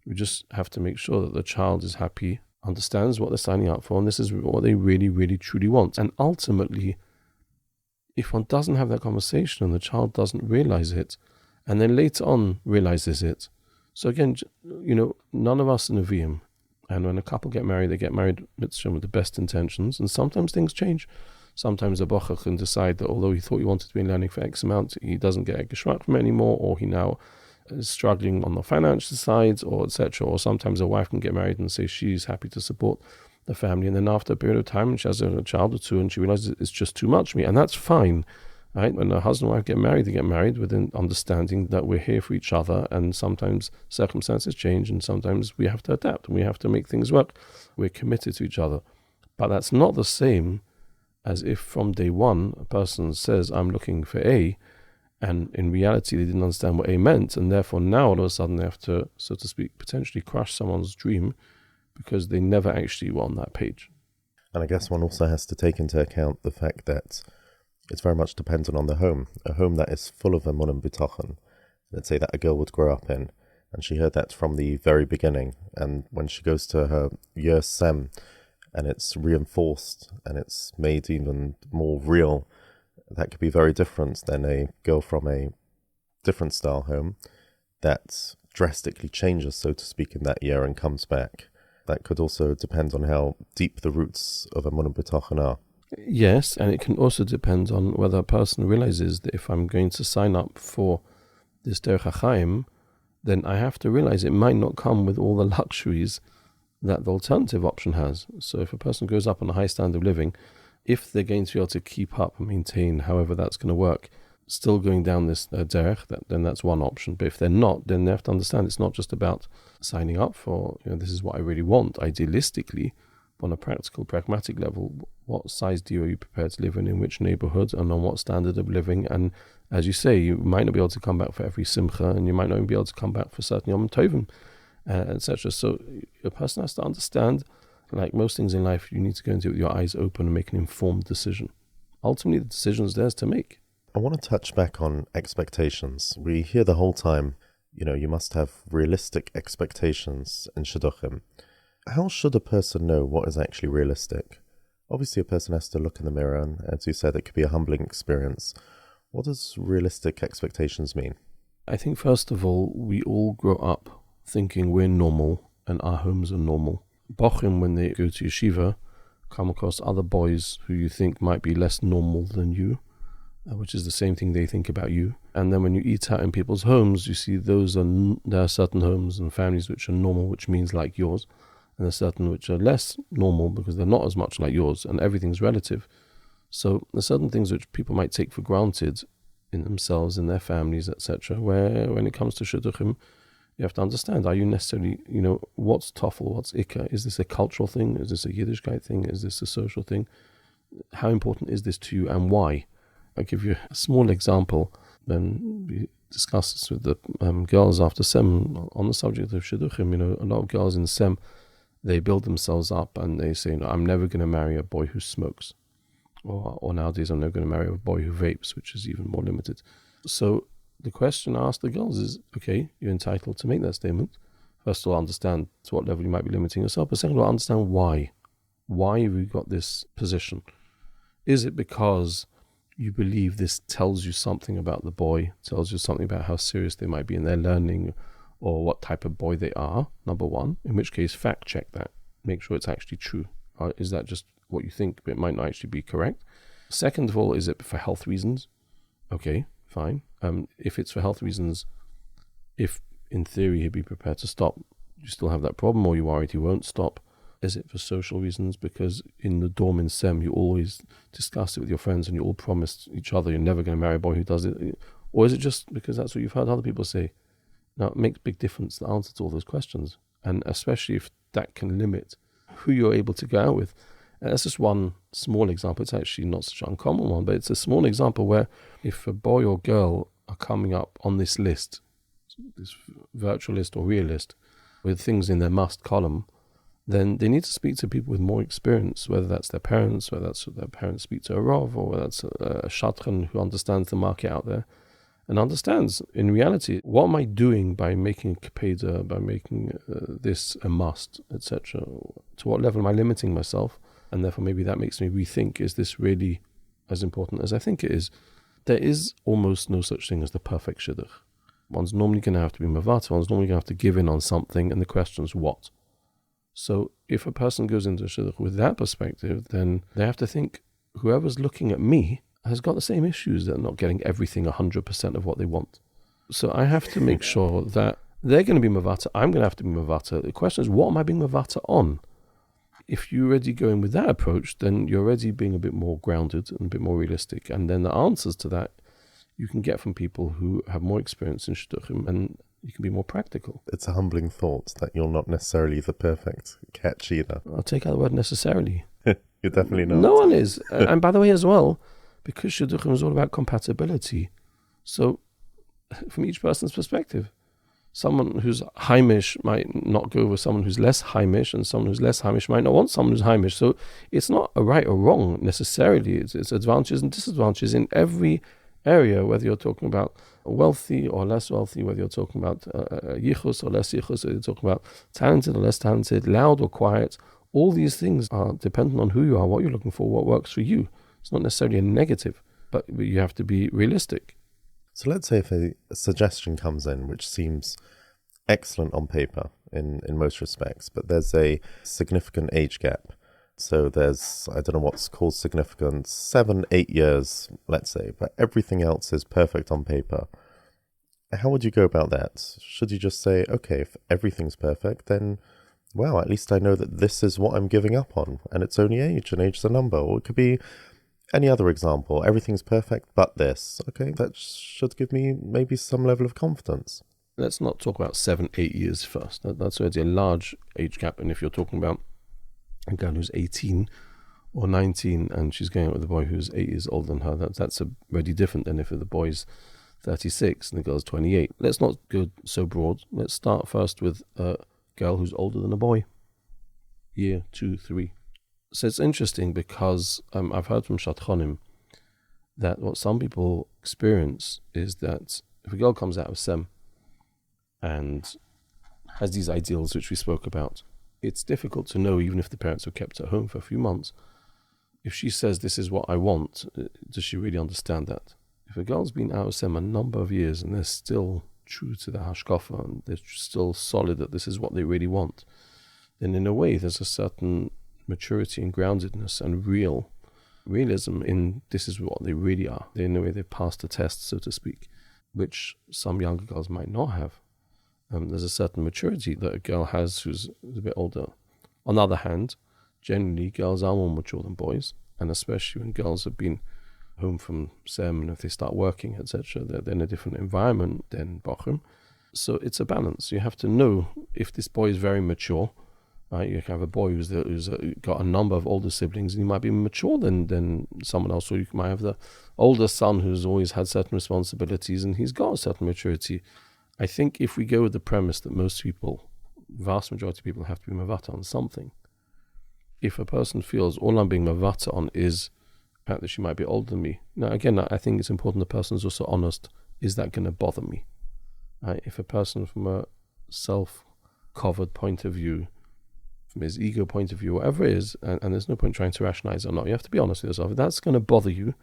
We just have to make sure that the child is happy, understands what they're signing up for, and this is what they really, really, truly want. And ultimately, if one doesn't have that conversation and the child doesn't realize it, and then later on realizes it, So again, none of us are Nevi'im. And when a couple get married, they get married mitzvah with the best intentions. And sometimes things change. Sometimes a bocher can decide that although he thought he wanted to be learning for X amount, he doesn't get a geschmack from it anymore, or he now is struggling on the financial side, or etc. Or sometimes a wife can get married and say she's happy to support the family, and then after a period of time, she has a child or two, and she realizes it's just too much for me, and that's fine. Right? When a husband and wife get married, they get married with an understanding that we're here for each other, and sometimes circumstances change, and sometimes we have to adapt, and we have to make things work. We're committed to each other. But that's not the same as if from day one, a person says, I'm looking for A, and in reality, they didn't understand what A meant, and therefore now all of a sudden they have to, so to speak, potentially crush someone's dream because they never actually were on that page. And I guess one also has to take into account the fact that it's very much dependent on the home. A home that is full of emunah b'tochen, let's say that a girl would grow up in, and she heard that from the very beginning, and when she goes to her year sem, and it's reinforced, and it's made even more real, that could be very different than a girl from a different style home that drastically changes, so to speak, in that year and comes back. That could also depend on how deep the roots of emunah b'tochen are. Yes, and it can also depend on whether a person realizes that if I'm going to sign up for this derech hachaim, then I have to realize it might not come with all the luxuries that the alternative option has. So if a person goes up on a high standard of living, if they're going to be able to keep up and maintain however that's going to work, still going down this derech, then that's one option. But if they're not, then they have to understand it's not just about signing up for, this is what I really want, idealistically, but on a practical, pragmatic level, what size are you prepared to live in which neighborhood, and on what standard of living? And as you say, you might not be able to come back for every simcha, and you might not even be able to come back for certain yom tovim, etc. So a person has to understand, like most things in life, you need to go into it with your eyes open and make an informed decision. Ultimately, the decision is theirs to make. I want to touch back on expectations. We hear the whole time, you must have realistic expectations in shidduchim. How should a person know what is actually realistic? Obviously, a person has to look in the mirror, and as you said, it could be a humbling experience. What does realistic expectations mean? I think, first of all, we all grow up thinking we're normal and our homes are normal. Bochim, when they go to yeshiva, come across other boys who you think might be less normal than you, which is the same thing they think about you. And then when you eat out in people's homes, you see there are certain homes and families which are normal, which means like yours, and there are certain which are less normal because they're not as much like yours, and everything's relative. So there are certain things which people might take for granted in themselves, in their families, etc., where when it comes to shidduchim, you have to understand, are you necessarily, what's toffel, what's ikka? Is this a cultural thing? Is this a Yiddishkeit thing? Is this a social thing? How important is this to you, and why? I'll give you a small example. When we discussed this with the girls after SEM on the subject of shidduchim, a lot of girls in SEM, they build themselves up and they say, I'm never going to marry a boy who smokes. Or nowadays, I'm never going to marry a boy who vapes, which is even more limited. So the question I ask the girls is, okay, you're entitled to make that statement. First of all, understand to what level you might be limiting yourself. But second of all, understand why. Why have you got this position? Is it because you believe this tells you something about the boy, tells you something about how serious they might be in their learning, or what type of boy they are, number one, in which case fact check that. Make sure it's actually true. Or is that just what you think, but it might not actually be correct? Second of all, is it for health reasons? Okay, fine. If it's for health reasons, if in theory he'd be prepared to stop, you still have that problem, or you're worried he won't stop. Is it for social reasons? Because in the dorm in SEM, you always discuss it with your friends and you all promise each other you're never going to marry a boy who does it. Or is it just because that's what you've heard other people say? Now, it makes a big difference, the answer to all those questions. And especially if that can limit who you're able to go out with. And that's just one small example. It's actually not such an uncommon one, but it's a small example where if a boy or girl are coming up on this list, this virtual list or real list, with things in their must column, then they need to speak to people with more experience, whether that's their parents, whether that's their parents speak to a Rav, or whether that's a shadchan who understands the market out there and understands, in reality, what am I doing by making a kapeda, by making this a must, etc. To what level am I limiting myself? And therefore maybe that makes me rethink, is this really as important as I think it is? There is almost no such thing as the perfect shidduch. One's normally going to have to be mavata, one's normally going to have to give in on something, and the question is what? So if a person goes into a shidduch with that perspective, then they have to think, whoever's looking at me has got the same issues. They're not getting everything 100% of what they want. So I have to make sure that they're going to be mavata, I'm going to have to be mavata. The question is, what am I being mavata on? If you already go in with that approach, then you're already being a bit more grounded and a bit more realistic. And then the answers to that you can get from people who have more experience in shidduchim, and you can be more practical. It's a humbling thought that you're not necessarily the perfect catch either. I'll take out the word necessarily. You're definitely not. No one is. And by the way as well, because shidduchim is all about compatibility, so from each person's perspective, someone who's Haimish might not go with someone who's less Haimish, and someone who's less Haimish might not want someone who's Haimish. So it's not a right or wrong necessarily. It's advantages and disadvantages in every area, whether you're talking about wealthy or less wealthy, whether you're talking about yichus or less yichus, whether you're talking about talented or less talented, loud or quiet. All these things are dependent on who you are, what you're looking for, what works for you. It's not necessarily a negative, but you have to be realistic. So let's say if a suggestion comes in which seems excellent on paper in most respects, but there's a significant age gap. So there's, I don't know what's called significant, 7-8 years, let's say, but everything else is perfect on paper. How would you go about that? Should you just say, okay, if everything's perfect, then, well, at least I know that this is what I'm giving up on, and it's only age, and age is a number. Or it could be any other example. Everything's perfect but this. Okay, that should give me maybe some level of confidence. Let's not talk about 7-8 years first. That's already a large age gap. And if you're talking about a girl who's 18 or 19 and she's going out with a boy who's 8 years older than her, that's already different than if the boy's 36 and the girl's 28. Let's not go so broad. Let's start first with a girl who's older than a boy. Year, 2, 3. So it's interesting because I've heard from shadchanim that what some people experience is that if a girl comes out of SEM and has these ideals which we spoke about, it's difficult to know, even if the parents are kept at home for a few months, if she says this is what I want, does she really understand that? If a girl's been out of SEM a number of years and they're still true to the hashkafa and they're still solid that this is what they really want, then in a way there's a certain maturity and groundedness and realism in this is what they really are. In a way they've passed the test, so to speak, which some younger girls might not have. There's a certain maturity that a girl has who's a bit older. On the other hand, generally girls are more mature than boys, and especially when girls have been home from SEM and if they start working, etc., they're in a different environment than Bochum. So it's a balance. You have to know if this boy is very mature. Right, you can have a boy who's got a number of older siblings, and he might be mature than someone else. Or you might have the older son who's always had certain responsibilities, and he's got a certain maturity. I think if we go with the premise that most people, vast majority of people, have to be mavata on something, if a person feels all I'm being mavata on is the fact that she might be older than me. Now, again, I think it's important the person is also honest. Is that going to bother me? Right? If a person from a self-covered point of view, from his ego point of view, whatever it is, and there's no point trying to rationalize it or not. You have to be honest with yourself. If that's going to bother you,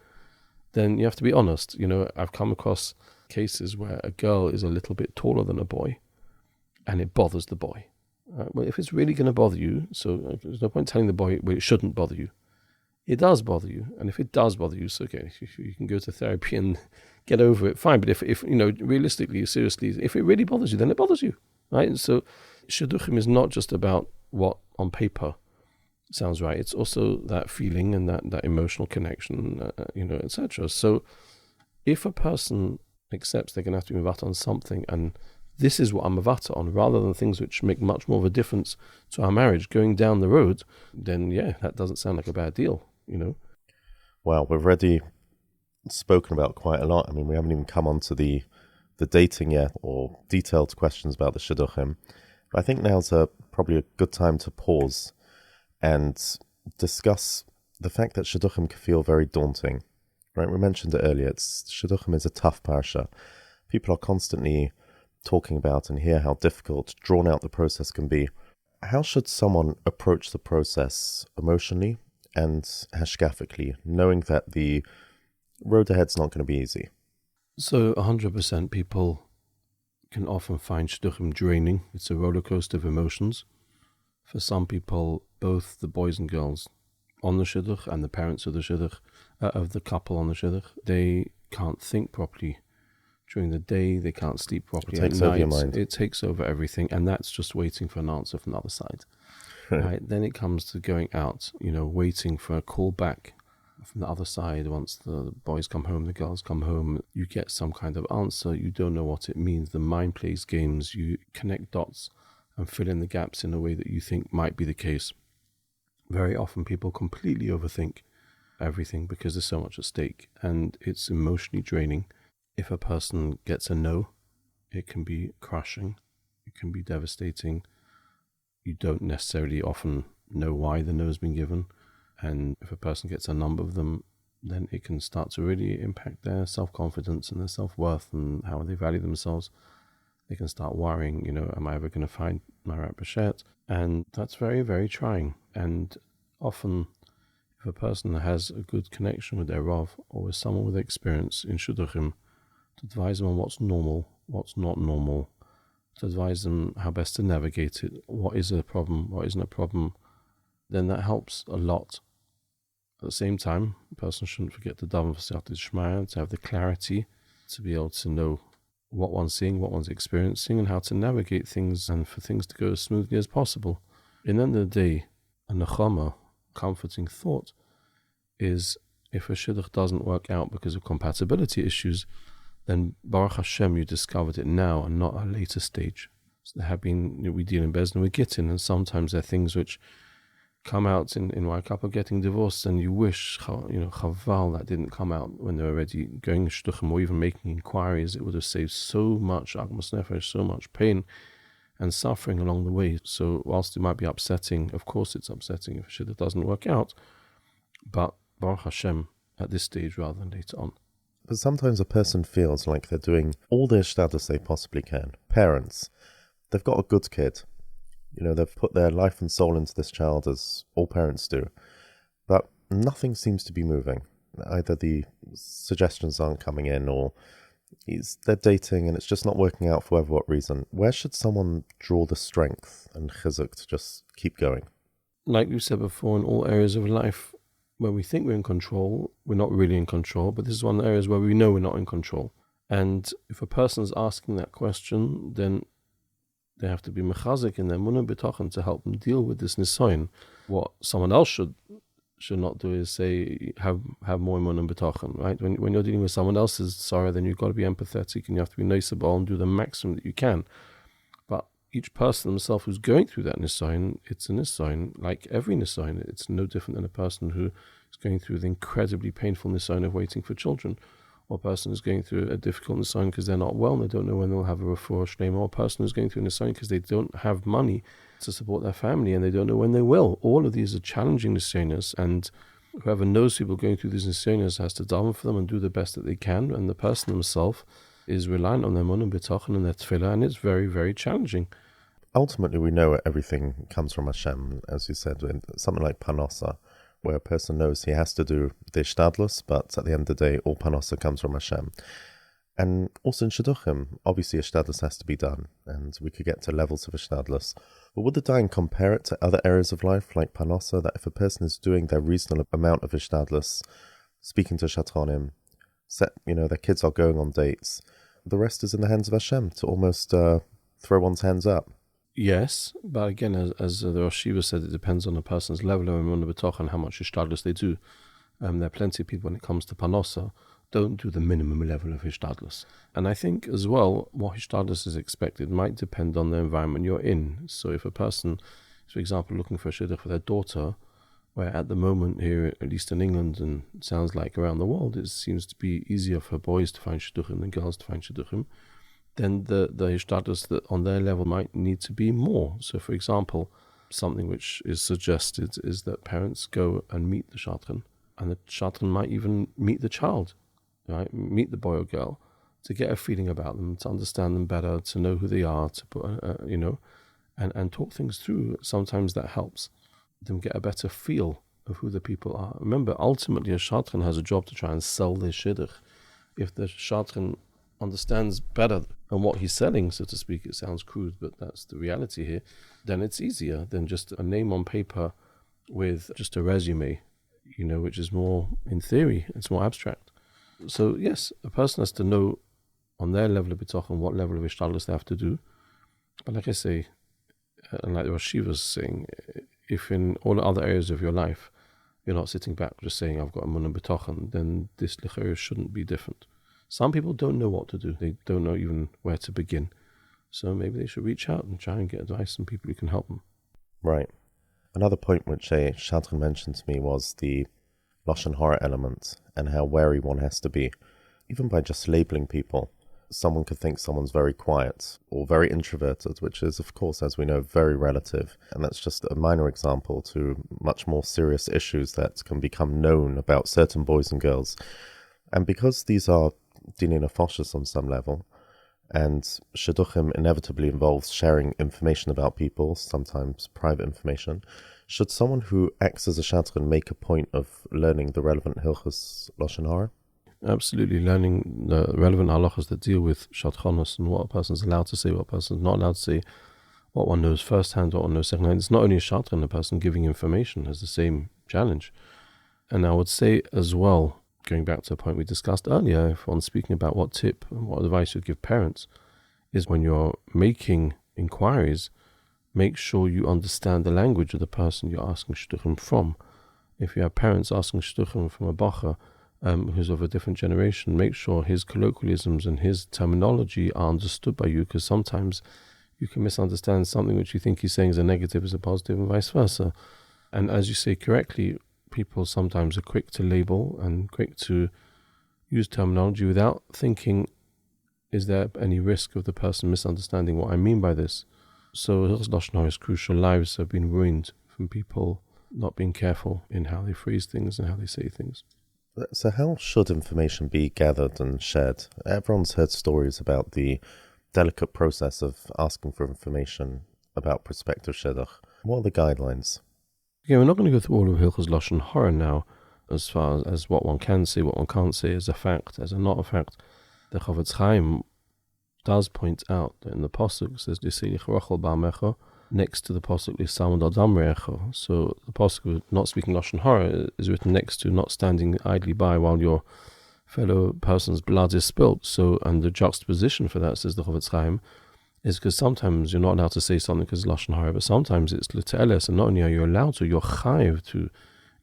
then you have to be honest. You know, I've come across cases where a girl is a little bit taller than a boy, and it bothers the boy. Well, if it's really going to bother you, so there's no point telling the boy, well, it shouldn't bother you. It does bother you, and if it does bother you, so okay, you can go to therapy and get over it, fine. But if you know, realistically, seriously, if it really bothers you, then it bothers you, right? And so shidduchim is not just about what on paper sounds right. It's also that feeling and that emotional connection, etc. So if a person accepts they're going to have to be mavata on something, and this is what I'm mavata on, rather than things which make much more of a difference to our marriage going down the road, then yeah, that doesn't sound like a bad deal, you know. Well, we've already spoken about quite a lot. I mean, we haven't even come on to the dating yet or detailed questions about the shidduchim. I think now's probably a good time to pause and discuss the fact that shidduchim can feel very daunting. Right, we mentioned it earlier. Shidduchim is a tough parsha. People are constantly talking about and hear how difficult, drawn out the process can be. How should someone approach the process emotionally and hashkafically, knowing that the road ahead's not going to be easy? So 100% people can often find shidduchim draining. It's a roller coaster of emotions. For some people, both the boys and girls on the shidduch and the parents of the shidduch, of the couple on the shidduch, they can't think properly during the day. They can't sleep properly at night. It takes over your mind. It takes over everything, and that's just waiting for an answer from the other side. Right? Then it comes to going out, waiting for a call back from the other side. Once the boys come home, the girls come home, you get some kind of answer. You don't know what it means. The mind plays games. You connect dots and fill in the gaps in a way that you think might be the case. Very often people completely overthink everything because there's so much at stake, and it's emotionally draining. If a person gets a no, it can be crushing. It can be devastating. You don't necessarily often know why the no has been given. And if a person gets a number of them, then it can start to really impact their self-confidence and their self-worth and how they value themselves. They can start worrying, am I ever going to find my right bashet? And that's very, very trying. And often, if a person has a good connection with their Rav or with someone with experience in shidduchim, to advise them on what's normal, what's not normal, to advise them how best to navigate it, what is a problem, what isn't a problem, then that helps a lot. At the same time, a person shouldn't forget to daven for siyata d'shmaya, to have the clarity, to be able to know what one's seeing, what one's experiencing, and how to navigate things, and for things to go as smoothly as possible. In the end of the day, a nechama, comforting thought, is if a shidduch doesn't work out because of compatibility issues, then Baruch Hashem, you discovered it now and not at a later stage. So there have been, we deal in Bezdin with Gittin, and sometimes there are things which come out in why a couple getting divorced, and you wish, chaval, that didn't come out when they were already going shidduchim or even making inquiries. It would have saved so much agmas nefesh, so much pain and suffering along the way. So whilst it might be upsetting, of course it's upsetting if a shidduch doesn't work out, but Baruch Hashem at this stage rather than later on. But sometimes a person feels like they're doing all the shidduchs they possibly can. Parents, they've got a good kid. They've put their life and soul into this child, as all parents do. But nothing seems to be moving. Either the suggestions aren't coming in, or they're dating and it's just not working out for whatever what reason. Where should someone draw the strength and chizuk to just keep going? Like you said before, in all areas of life, when we think we're in control, we're not really in control. But this is one of the areas where we know we're not in control. And if a person's asking that question, then they have to be mechazik in their munah b'tochen to help them deal with this nisoyin. What someone else should not do is say, have more munah b'tochen, right? When you're dealing with someone else's sorrow, then you've got to be empathetic and you have to be noticeable and do the maximum that you can. But each person themselves who's going through that nisoyin, it's a nisoyin, like every nisoyin. It's no different than a person who is going through the incredibly painful nisoyin of waiting for children, or a person who's going through a difficult nisoyin because they're not well and they don't know when they'll have a refuah shlema, or a person who's going through a nisoyin because they don't have money to support their family and they don't know when they will. All of these are challenging nisoyos, and whoever knows people going through these nisoyos has to daven for them and do the best that they can, and the person himself is reliant on their munah b'tochen and their tefillah, and it's very, very challenging. Ultimately, we know everything comes from Hashem, as you said, in something like panosa, where a person knows he has to do the ishtadlus, but at the end of the day, all panosa comes from Hashem. And also in shidduchim, obviously ishtadlus has to be done, and we could get to levels of ishtadlus. But would the Dayan compare it to other areas of life, like panosa, that if a person is doing their reasonable amount of ishtadlus, speaking to shadchanim, their kids are going on dates, the rest is in the hands of Hashem to almost throw one's hands up? Yes, but again, as the Rosh Yeshiva said, it depends on a person's level of emunah b'tochen and how much ishtadlus they do. There are plenty of people when it comes to panosa don't do the minimum level of ishtadlus. And I think as well, what ishtadlus is expected might depend on the environment you're in. So if a person is, for example, looking for a shidduch for their daughter, where at the moment here, at least in England, and it sounds like around the world, it seems to be easier for boys to find shidduchim than girls to find shidduchim, then the ishtadlus that on their level might need to be more. So for example, something which is suggested is that parents go and meet the shadchan, and the shadchan might even meet the child, right? Meet the boy or girl, to get a feeling about them, to understand them better, to know who they are, to put, and talk things through. Sometimes that helps them get a better feel of who the people are. Remember, ultimately, a shadchan has a job to try and sell their shidduch. If the shadchan understands better and what he's selling, so to speak, it sounds crude, but that's the reality here, then it's easier than just a name on paper with just a resume, which is more, in theory, it's more abstract. So yes, a person has to know on their level of bitachon what level of ishtadlus they have to do. But like I say, and like Rosh was saying, if in all the other areas of your life, you're not sitting back just saying, I've got a munah bitachon, then this lichayr shouldn't be different. Some people don't know what to do. They don't know even where to begin. So maybe they should reach out and try and get advice from people who can help them. Right. Another point which a shadchan mentioned to me was the lashon hara element and how wary one has to be. Even by just labeling people, someone could think someone's very quiet or very introverted, which is, of course, as we know, very relative. And that's just a minor example to much more serious issues that can become known about certain boys and girls. And because these are dinei nefashos on some level, and shidduchim inevitably involves sharing information about people, sometimes private information, should someone who acts as a shadchan make a point of learning the relevant hilchos lashon hara? Absolutely, learning the relevant halachas that deal with shadchanos and what a person's allowed to say, what a person's not allowed to say, what one knows firsthand, what one knows secondhand. It's not only a shadchan, the person giving information has the same challenge. And I would say as well, going back to a point we discussed earlier, if one's speaking about what tip and what advice you'd give parents, is when you're making inquiries, make sure you understand the language of the person you're asking shidduchim from. If you have parents asking shidduchim from a bacha, who's of a different generation, make sure his colloquialisms and his terminology are understood by you, because sometimes you can misunderstand something which you think he's saying is a negative as a positive and vice versa. And as you say correctly, people sometimes are quick to label and quick to use terminology without thinking, is there any risk of the person misunderstanding what I mean by this? So hilchos lashon hara is crucial. Lives have been ruined from people not being careful in how they phrase things and how they say things. So how should information be gathered and shared? Everyone's heard stories about the delicate process of asking for information about prospective shidduch. What are the guidelines? Okay, we're not going to go through all of hilchos lashon hara now, as far as what one can say, what one can't say, as a fact, as a not a fact. The Chaim does point out that in the pasuk it says "L'selich rachel ba'amecha," next to the pasuk "L'samud adam re'echa." So the pasuk, not speaking lashon hara, is written next to not standing idly by while your fellow person's blood is spilt. So, and the juxtaposition for that, says the Chaim, is because sometimes you're not allowed to say something because lashon hara, but sometimes it's l'te'eles, and not only are you allowed to, you're chayiv to,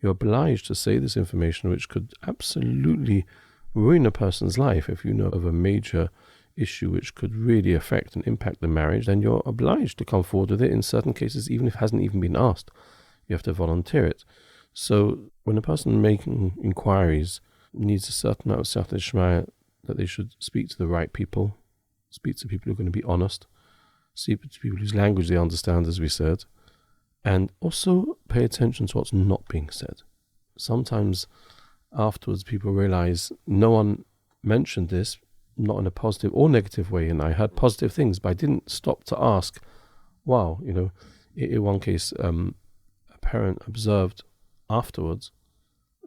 you're obliged to say this information, which could absolutely ruin a person's life. If you know of a major issue which could really affect and impact the marriage, then you're obliged to come forward with it. In certain cases, even if it hasn't even been asked, you have to volunteer it. So when a person making inquiries needs a certain amount of siyata d'shmaya, that they should speak to the right people, speak to people who are going to be honest, speak to people whose language they understand, as we said, and also pay attention to what's not being said. Sometimes afterwards people realize no one mentioned this, not in a positive or negative way, and I heard positive things, but I didn't stop to ask, wow, in one case, a parent observed afterwards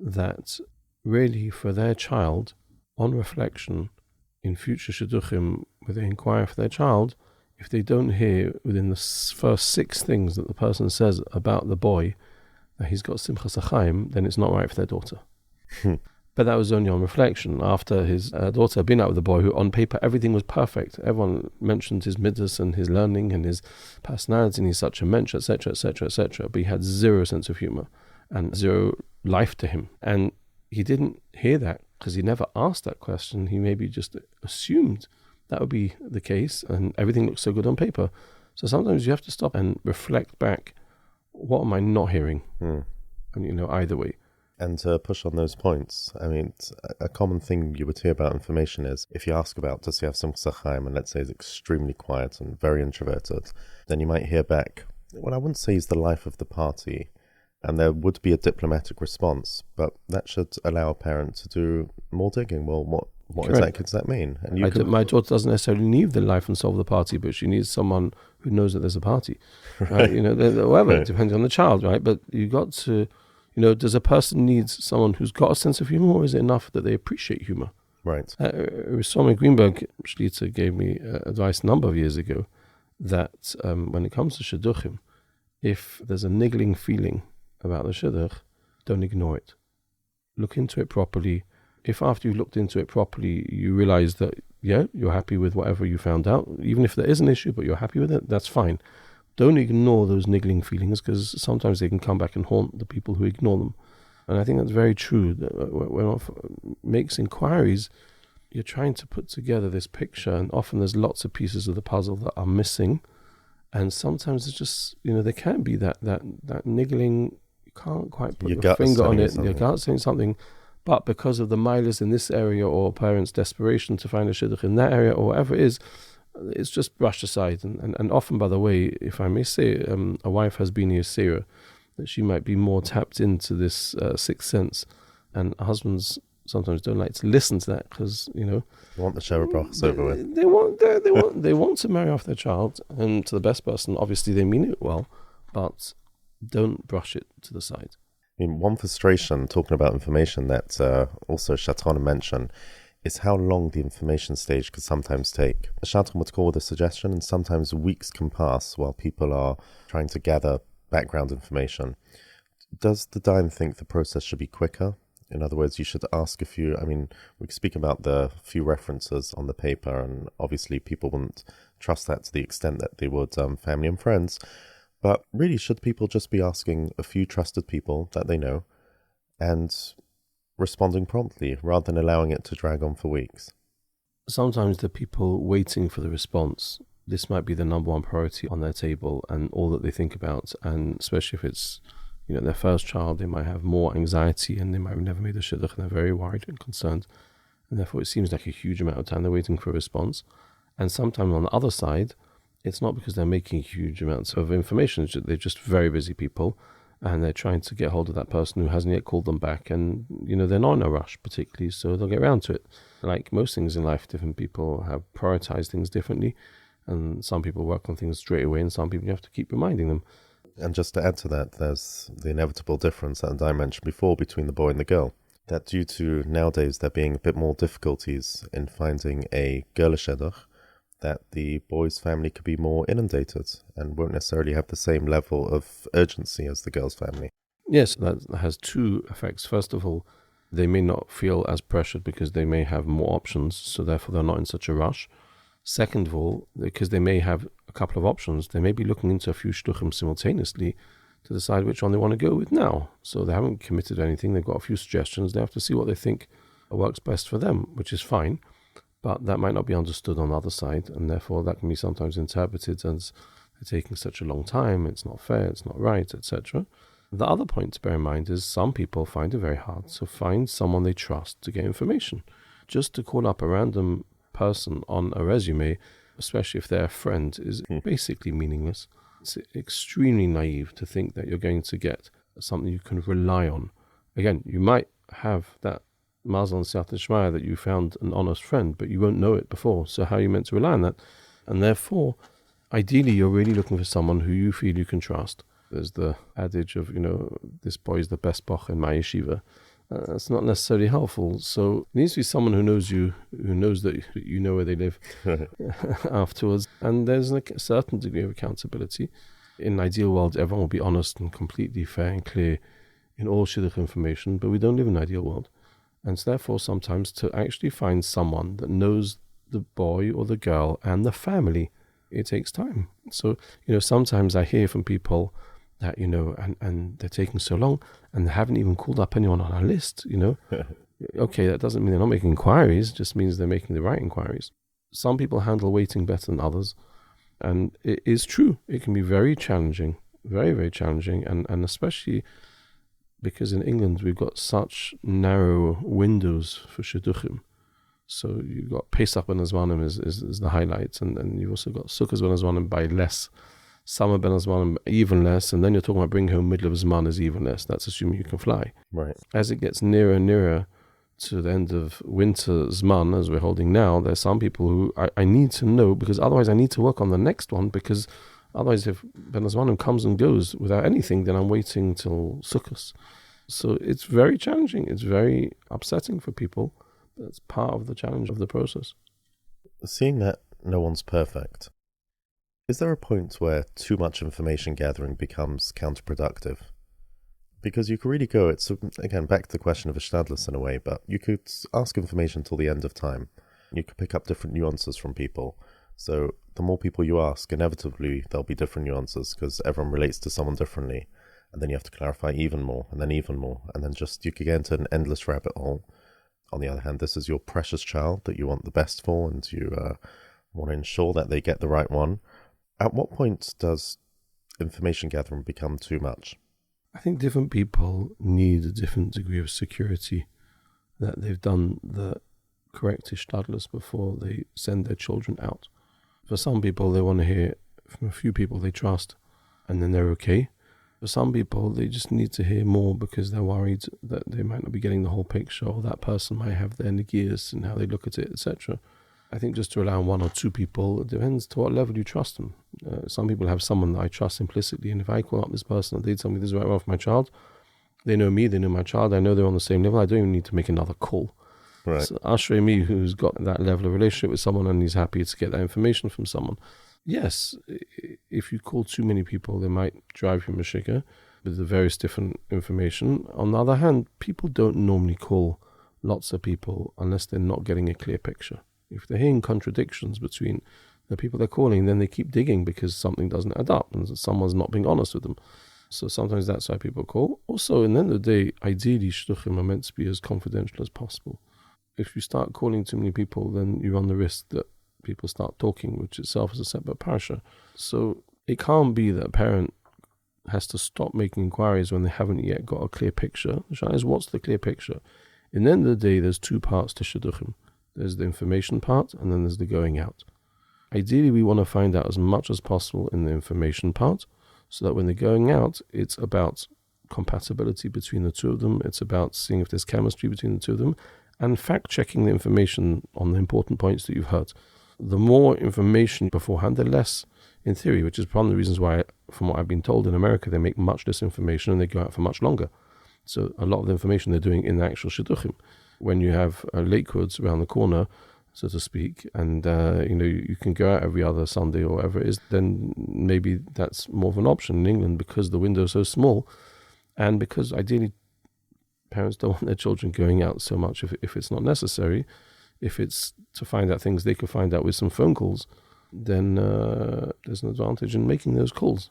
that really for their child, on reflection, in future shidduchim, where they inquire for their child, if they don't hear within the first 6 things that the person says about the boy that he's got simchas achayim, then it's not right for their daughter. But that was only on reflection. After his daughter had been out with the boy, who on paper everything was perfect. Everyone mentioned his midas and his learning and his personality, and he's such a mensch, etc., etc., etc. But he had zero sense of humor and zero life to him. And he didn't hear that because he never asked that question. He maybe just assumed that would be the case, and everything looks so good on paper. So sometimes you have to stop and reflect back. What am I not hearing? And either way. And to push on those points, I mean, a common thing you would hear about information is, if you ask about, does he have some shadchanim, and let's say he's extremely quiet and very introverted, then you might hear back, well, I wouldn't say he's the life of the party, and there would be a diplomatic response, but that should allow a parent to do more digging. Well, what exactly does that mean? And my daughter doesn't necessarily need the life and soul of the party, but she needs someone who knows that there's a party, right? Whatever, right. Depending on the child, right? But you got to... does a person need someone who's got a sense of humor, or is it enough that they appreciate humor? Right. Swami Greenberg Shlita gave me advice a number of years ago that when it comes to shidduchim, if there's a niggling feeling about the shidduch, don't ignore it. Look into it properly. If after you've looked into it properly, you realize that, you're happy with whatever you found out, even if there is an issue, but you're happy with it, that's fine. Don't ignore those niggling feelings, because sometimes they can come back and haunt the people who ignore them. And I think that's very true. When one makes inquiries, you're trying to put together this picture, and often there's lots of pieces of the puzzle that are missing. And sometimes it's just, there can be that niggling, you can't quite put your finger on it, your gut saying something, but because of the milas in this area, or parents' desperation to find a shidduch in that area, or whatever it is, it's just brushed aside. And often, by the way, if I may say, a wife has been a Sarah, that she might be more tapped into this sixth sense, and husbands sometimes don't like to listen to that, because they want the sherebrachs over with. They want to marry off their child, and to the best person. Obviously, they mean it well, but don't brush it to the side. I mean, one frustration, talking about information, that also shadchanim mentioned, is how long the information stage could sometimes take. A shadchan would call with a suggestion, and sometimes weeks can pass while people are trying to gather background information. Does the Dayan think the process should be quicker? In other words, you should ask a few, we speak about the few references on the paper, and obviously people wouldn't trust that to the extent that they would family and friends. But really, should people just be asking a few trusted people that they know and responding promptly, rather than allowing it to drag on for weeks? Sometimes the people waiting for the response, this might be the number one priority on their table and all that they think about. And especially if it's, their first child, they might have more anxiety, and they might have never made a shidduch, and they're very worried and concerned. And therefore, it seems like a huge amount of time they're waiting for a response. And sometimes on the other side, it's not because they're making huge amounts of information. They're just very busy people, and they're trying to get hold of that person who hasn't yet called them back. And, they're not in a rush particularly, so they'll get around to it. Like most things in life, different people have prioritized things differently. And some people work on things straight away, and some people you have to keep reminding them. And just to add to that, there's the inevitable difference that I mentioned before between the boy and the girl. That due to nowadays there being a bit more difficulties in finding a girl shidduch, that the boy's family could be more inundated and won't necessarily have the same level of urgency as the girl's family. Yes, that has two effects. First of all, they may not feel as pressured because they may have more options, so therefore they're not in such a rush. Second of all, because they may have a couple of options, they may be looking into a few shidduchim simultaneously to decide which one they want to go with now. So they haven't committed to anything, they've got a few suggestions, they have to see what they think works best for them, which is fine. But that might not be understood on the other side, and therefore that can be sometimes interpreted as they're taking such a long time, it's not fair, it's not right, etc. The other point to bear in mind is some people find it very hard to find someone they trust to get information. Just to call up a random person on a resume, especially if they're a friend, is basically meaningless. It's extremely naive to think that you're going to get something you can rely on. Again, you might have that mazel and siyata shmaya that you found an honest friend, but you won't know it before. So how are you meant to rely on that? And therefore, ideally, you're really looking for someone who you feel you can trust. There's the adage of, this boy is the best boch in my yeshiva. That's not necessarily helpful. So it needs to be someone who knows you, who knows that you know where they live afterwards. And there's a certain degree of accountability. In an ideal world, everyone will be honest and completely fair and clear in all shidduch information, but we don't live in an ideal world. And so therefore, sometimes to actually find someone that knows the boy or the girl and the family, it takes time. So, sometimes I hear from people that, and they're taking so long and they haven't even called up anyone on our list, Okay, that doesn't mean they're not making inquiries, it just means they're making the right inquiries. Some people handle waiting better than others. And it is true, it can be very challenging, very, very challenging. And especially because in England, we've got such narrow windows for shidduchim. So you've got Pesach ben Azmanim is the highlight. And then you've also got Sukkot ben Azmanim by less. Summer ben Azmanim even less, and then you're talking about bringing home middle of Zman is even less. That's assuming you can fly. Right. As it gets nearer and nearer to the end of winter Zman, as we're holding now, there's some people who I need to know, because otherwise I need to work on the next one, because otherwise if ben Azmanim comes and goes without anything, then I'm waiting till Sukkot. So it's very challenging. It's very upsetting for people. That's part of the challenge of the process. Seeing that no one's perfect, is there a point where too much information gathering becomes counterproductive? Because you could really go, it's again back to the question of a shtadlis in a way, but you could ask information till the end of time. You could pick up different nuances from people. So the more people you ask, inevitably there'll be different nuances because everyone relates to someone differently. And then you have to clarify even more, and then even more. And then just you could get into an endless rabbit hole. On the other hand, this is your precious child that you want the best for, and you want to ensure that they get the right one. At what point does information gathering become too much? I think different people need a different degree of security that they've done the correct ishtadlus before they send their children out. For some people, they want to hear from a few people they trust, and then they're okay. For some people, they just need to hear more because they're worried that they might not be getting the whole picture, or that person might have their negias and how they look at it, etc. I think just to allow one or two people, it depends to what level you trust them. Some people have someone that I trust implicitly, and if I call up this person and they tell me this is the right one for my child, they know me, they know my child, I know they're on the same level, I don't even need to make another call. Right. So Ashrei me, who's got that level of relationship with someone and he's happy to get that information from someone. Yes, if you call too many people, they might drive you mashika with the various different information. On the other hand, people don't normally call lots of people unless they're not getting a clear picture. If they're hearing contradictions between the people they're calling, then they keep digging because something doesn't add up and someone's not being honest with them. So sometimes that's why people call. Also, in the end of the day, ideally, shidduchim are meant to be as confidential as possible. If you start calling too many people, then you run the risk that people start talking, which itself is a separate parasha. So it can't be that a parent has to stop making inquiries when they haven't yet got a clear picture. The shayla is, what's the clear picture? In the end of the day, there's two parts to shidduchim. There's the information part, and then there's the going out. Ideally, we want to find out as much as possible in the information part, so that when they're going out, it's about compatibility between the two of them. It's about seeing if there's chemistry between the two of them, and fact-checking the information on the important points that you've heard. The more information beforehand, the less, in theory, which is one of the reasons why, from what I've been told, in America, they make much less information and they go out for much longer. So a lot of the information they're doing in the actual shidduchim. When you have Lakewoods around the corner, so to speak, and you can go out every other Sunday or whatever it is, then maybe that's more of an option in England because the window is so small, and because ideally parents don't want their children going out so much if it's not necessary. If it's to find out things they could find out with some phone calls, then there's an advantage in making those calls.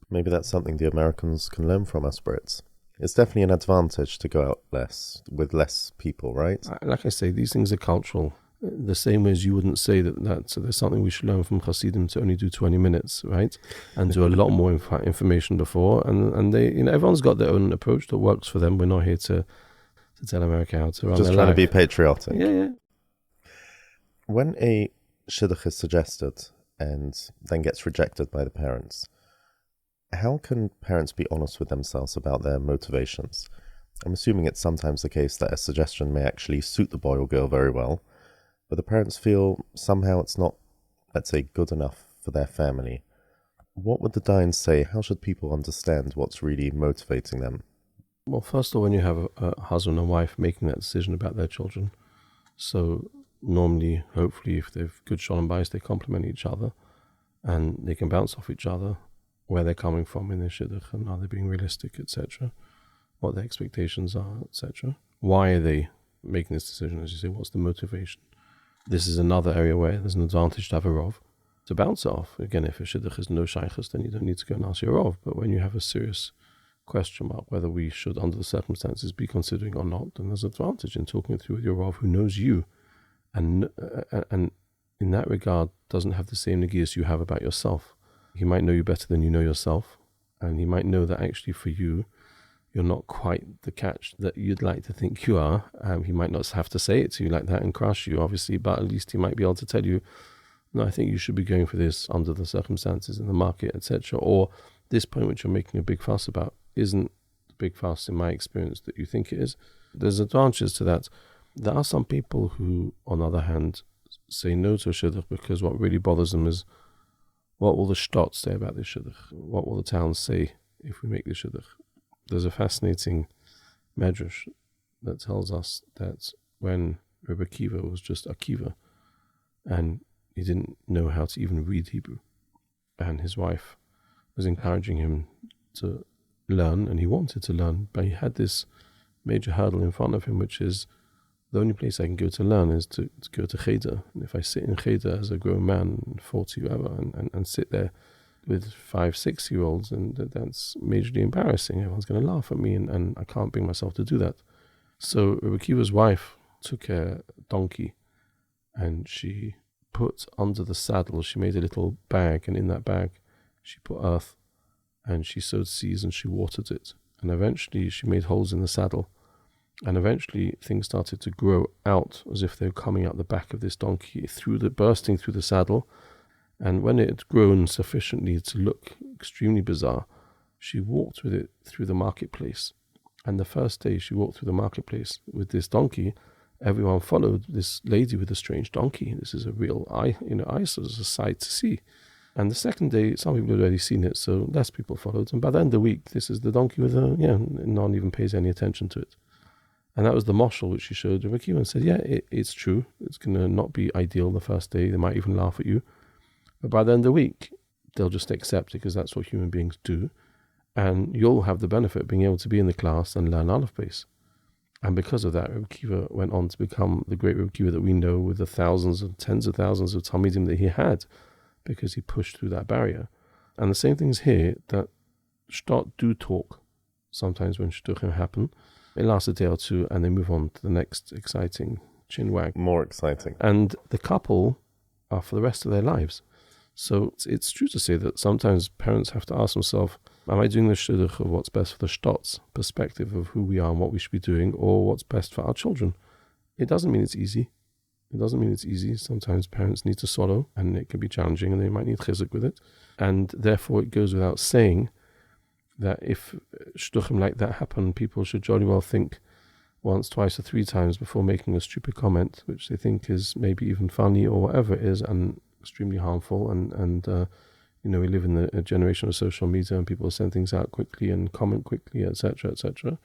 Maybe that's something the Americans can learn from us Brits. It's definitely an advantage to go out less, with less people, right? Like I say, these things are cultural. The same way as you wouldn't say that so there's something we should learn from Hasidim to only do 20 minutes, right? And do a lot more information before. And they, everyone's got their own approach that works for them. We're not here to tell America how to run Just their trying life. to be patriotic. Yeah. When a shidduch is suggested and then gets rejected by the parents, how can parents be honest with themselves about their motivations? I'm assuming it's sometimes the case that a suggestion may actually suit the boy or girl very well, but the parents feel somehow it's not, let's say, good enough for their family. What would the Dayan say? How should people understand what's really motivating them? Well, first of all, when you have a husband and wife making that decision about their children, so normally, hopefully, if they've good shalom bayis, they complement each other and they can bounce off each other where they're coming from in their shidduch and are they being realistic, etc., what their expectations are, etc. Why are they making this decision? As you say, what's the motivation? This is another area where there's an advantage to have a rov to bounce off. Again, if a shidduch is no shaychus, then you don't need to go and ask your rov. But when you have a serious question mark whether we should, under the circumstances, be considering or not, then there's an advantage in talking it through with your rov who knows you, and in that regard doesn't have the same negias you have about yourself. He might know you better than you know yourself, and he might know that actually for you, you're not quite the catch that you'd like to think you are. He might not have to say it to you like that and crush you, obviously, but at least he might be able to tell you, no, I think you should be going for this under the circumstances in the market, etc. Or this point which you're making a big fuss about isn't the big fuss, in my experience, that you think it is. There's advantages to that. There are some people who, on the other hand, say no to a shidduch because what really bothers them is, what will the shtot say about this shidduch? What will the town say if we make this shidduch? There's a fascinating medrash that tells us that when Rebbe Akiva was just Akiva, and he didn't know how to even read Hebrew. And his wife was encouraging him to learn, and he wanted to learn, but he had this major hurdle in front of him, which is the only place I can go to learn is to go to Cheder. And if I sit in Cheder as a grown man, 40 whatever, and sit there with 5, 6-year-olds, and that's majorly embarrassing. Everyone's going to laugh at me, and I can't bring myself to do that. So Rebbe Akiva's wife took a donkey, and she put under the saddle, she made a little bag, and in that bag she put earth, and she sowed seeds, and she watered it. And eventually she made holes in the saddle, and eventually things started to grow out as if they were coming out the back of this donkey, bursting through the saddle. And when it had grown sufficiently to look extremely bizarre, she walked with it through the marketplace. And the first day she walked through the marketplace with this donkey, everyone followed this lady with a strange donkey. This is a real eyesore, a sight to see. And the second day, some people had already seen it, so less people followed. And by the end of the week, this is the donkey with no one even pays any attention to it. And that was the moshel which she showed Rebbe Akiva and said, it's true. It's going to not be ideal the first day. They might even laugh at you. But by the end of the week, they'll just accept it because that's what human beings do. And you'll have the benefit of being able to be in the class and learn Aleph Beis. And because of that, Rebbe Akiva went on to become the great Rebbe Akiva that we know, with the thousands and tens of thousands of Talmidim that he had, because he pushed through that barrier. And the same thing is here, that shtot do talk sometimes when shidduchim happen. It lasts a day or two and they move on to the next exciting chinwag. More exciting. And the couple are for the rest of their lives. So it's true to say that sometimes parents have to ask themselves, am I doing the shidduch of what's best for the shtots, perspective of who we are and what we should be doing, or what's best for our children? It doesn't mean it's easy. Sometimes parents need to swallow, and it can be challenging, and they might need chizuk with it. And therefore, it goes without saying that if shidduchim like that happen, people should jolly well think once, twice, or 3 times before making a stupid comment, which they think is maybe even funny or whatever it is, and extremely harmful. And we live in a generation of social media, and people send things out quickly and comment quickly, etc., etc. And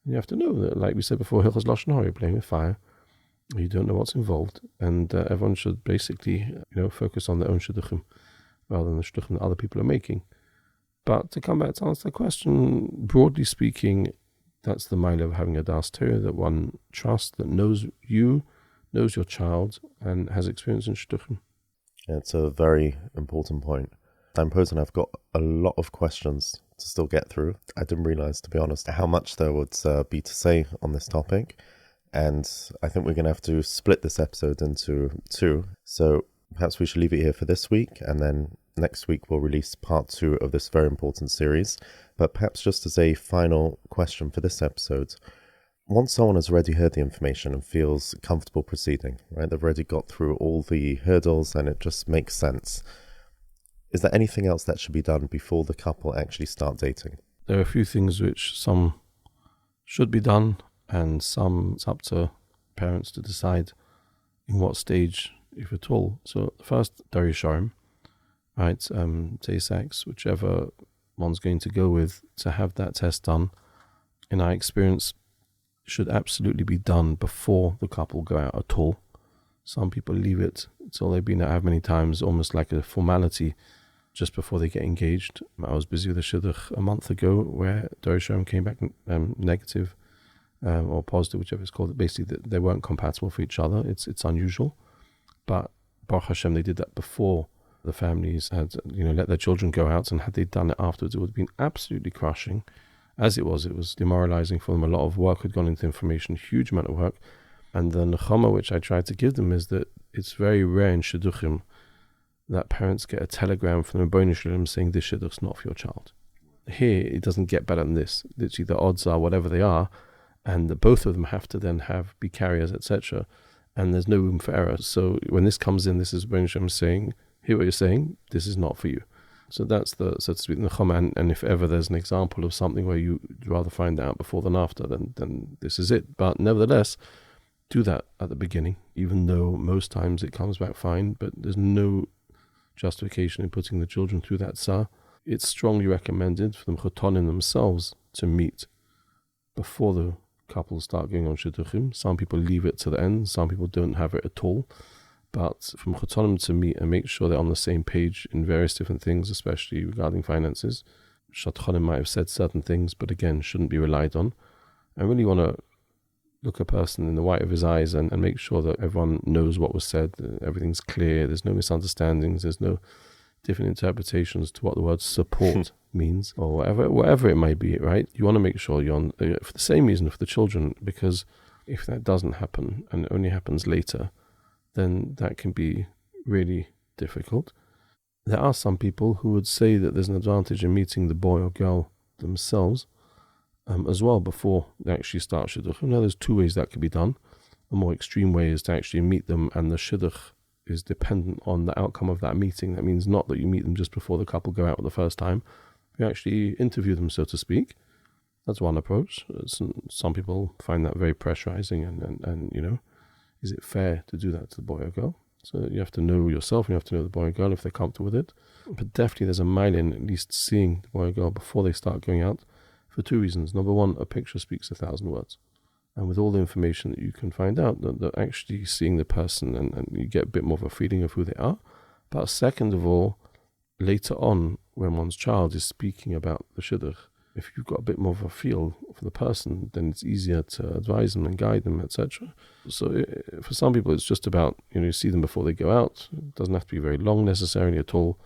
you have to know that, like we said before, Hilchos Lashon Hara, you're playing with fire. You don't know what's involved, and everyone should basically, focus on their own shidduchim rather than the shidduchim that other people are making. But to come back to answer the question, broadly speaking, that's the mile of having a das Torah, that one trusts, that knows you, knows your child, and has experience in shidduchim. Yeah, it's a very important point. Dayan Posen, I've got a lot of questions to still get through. I didn't realize, to be honest, how much there would be to say on this topic. And I think we're going to have to split this episode into 2. So perhaps we should leave it here for this week, and then next week we'll release part 2 of this very important series. But perhaps just as a final question for this episode, once someone has already heard the information and feels comfortable proceeding, right? They've already got through all the hurdles and it just makes sense. Is there anything else that should be done before the couple actually start dating? There are a few things which some should be done, and some it's up to parents to decide in what stage, if at all. So the first, Dayan Posen, right, Tay-Sachs, whichever one's going to go with, to have that test done, in our experience, should absolutely be done before the couple go out at all. Some people leave it until they've been out many times, almost like a formality, just before they get engaged. I was busy with a shidduch a month ago where Dayan Posen came back negative, or positive, whichever it's called. Basically, they weren't compatible for each other. It's unusual, but Baruch Hashem, they did that before the families had let their children go out, and had they done it afterwards, it would have been absolutely crushing. As it was demoralizing for them. A lot of work had gone into information, huge amount of work. And the nechama which I tried to give them is that it's very rare in shidduchim that parents get a telegram from the Ribono Shel Olam saying this shidduch's not for your child. Here, it doesn't get better than this. Literally, the odds are whatever they are, and the both of them have to then be carriers, etc. And there's no room for error. So when this comes in, this is Ribono Shel Olam saying, hear what you're saying, this is not for you. So that's the, so to speak, nechama. And if ever there's an example of something where you'd rather find out before than after, then this is it. But nevertheless, do that at the beginning, even though most times it comes back fine, but there's no justification in putting the children through that tsar. It's strongly recommended for the chotanim themselves to meet before the couples start going on shidduchim. Some people leave it to the end, some people don't have it at all. But from shadchanim to meet and make sure they're on the same page in various different things, especially regarding finances. Shadchanim might have said certain things, but again, shouldn't be relied on. I really want to look a person in the white of his eyes and make sure that everyone knows what was said, everything's clear, there's no misunderstandings, there's no different interpretations to what the word support means, or whatever it might be, right? You want to make sure you're on, for the same reason for the children, because if that doesn't happen and it only happens later, then that can be really difficult. There are some people who would say that there's an advantage in meeting the boy or girl themselves as well before they actually start shidduch. Now there's two ways that could be done. A more extreme way is to actually meet them, and the shidduch is dependent on the outcome of that meeting. That means not that you meet them just before the couple go out for the first time. You actually interview them, so to speak. That's one approach. Some people find that very pressurizing and you know, is it fair to do that to the boy or girl? So you have to know yourself, and you have to know the boy or girl if they're comfortable with it. But definitely there's a mile in at least seeing the boy or girl before they start going out, for two reasons. Number one, a picture speaks 1,000 words. And with all the information that you can find out, that actually seeing the person and you get a bit more of a feeling of who they are. But second of all, later on, when one's child is speaking about the shidduch, if you've got a bit more of a feel for the person, then it's easier to advise them and guide them, etc. So for some people, it's just about, you see them before they go out. It doesn't have to be very long necessarily at all.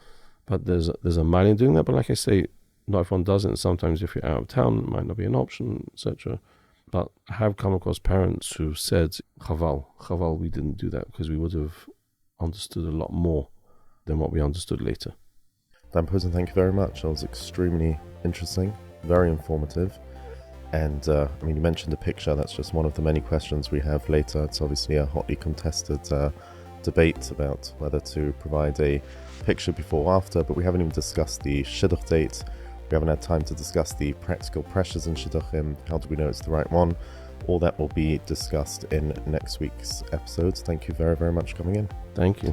But there's a mile in doing that. But like I say, not everyone does it. And sometimes if you're out of town, it might not be an option, etc. But I have come across parents who said, Chazal, we didn't do that because we would have understood a lot more than what we understood later. Dayan Posen, thank you very much. That was extremely interesting, very informative. And you mentioned the picture. That's just one of the many questions we have later. It's obviously a hotly contested debate about whether to provide a picture before or after, but we haven't even discussed the shidduch date. We haven't had time to discuss the practical pressures in shidduchim. How do we know it's the right one? All that will be discussed in next week's episode. Thank you very, very much for coming in. Thank you.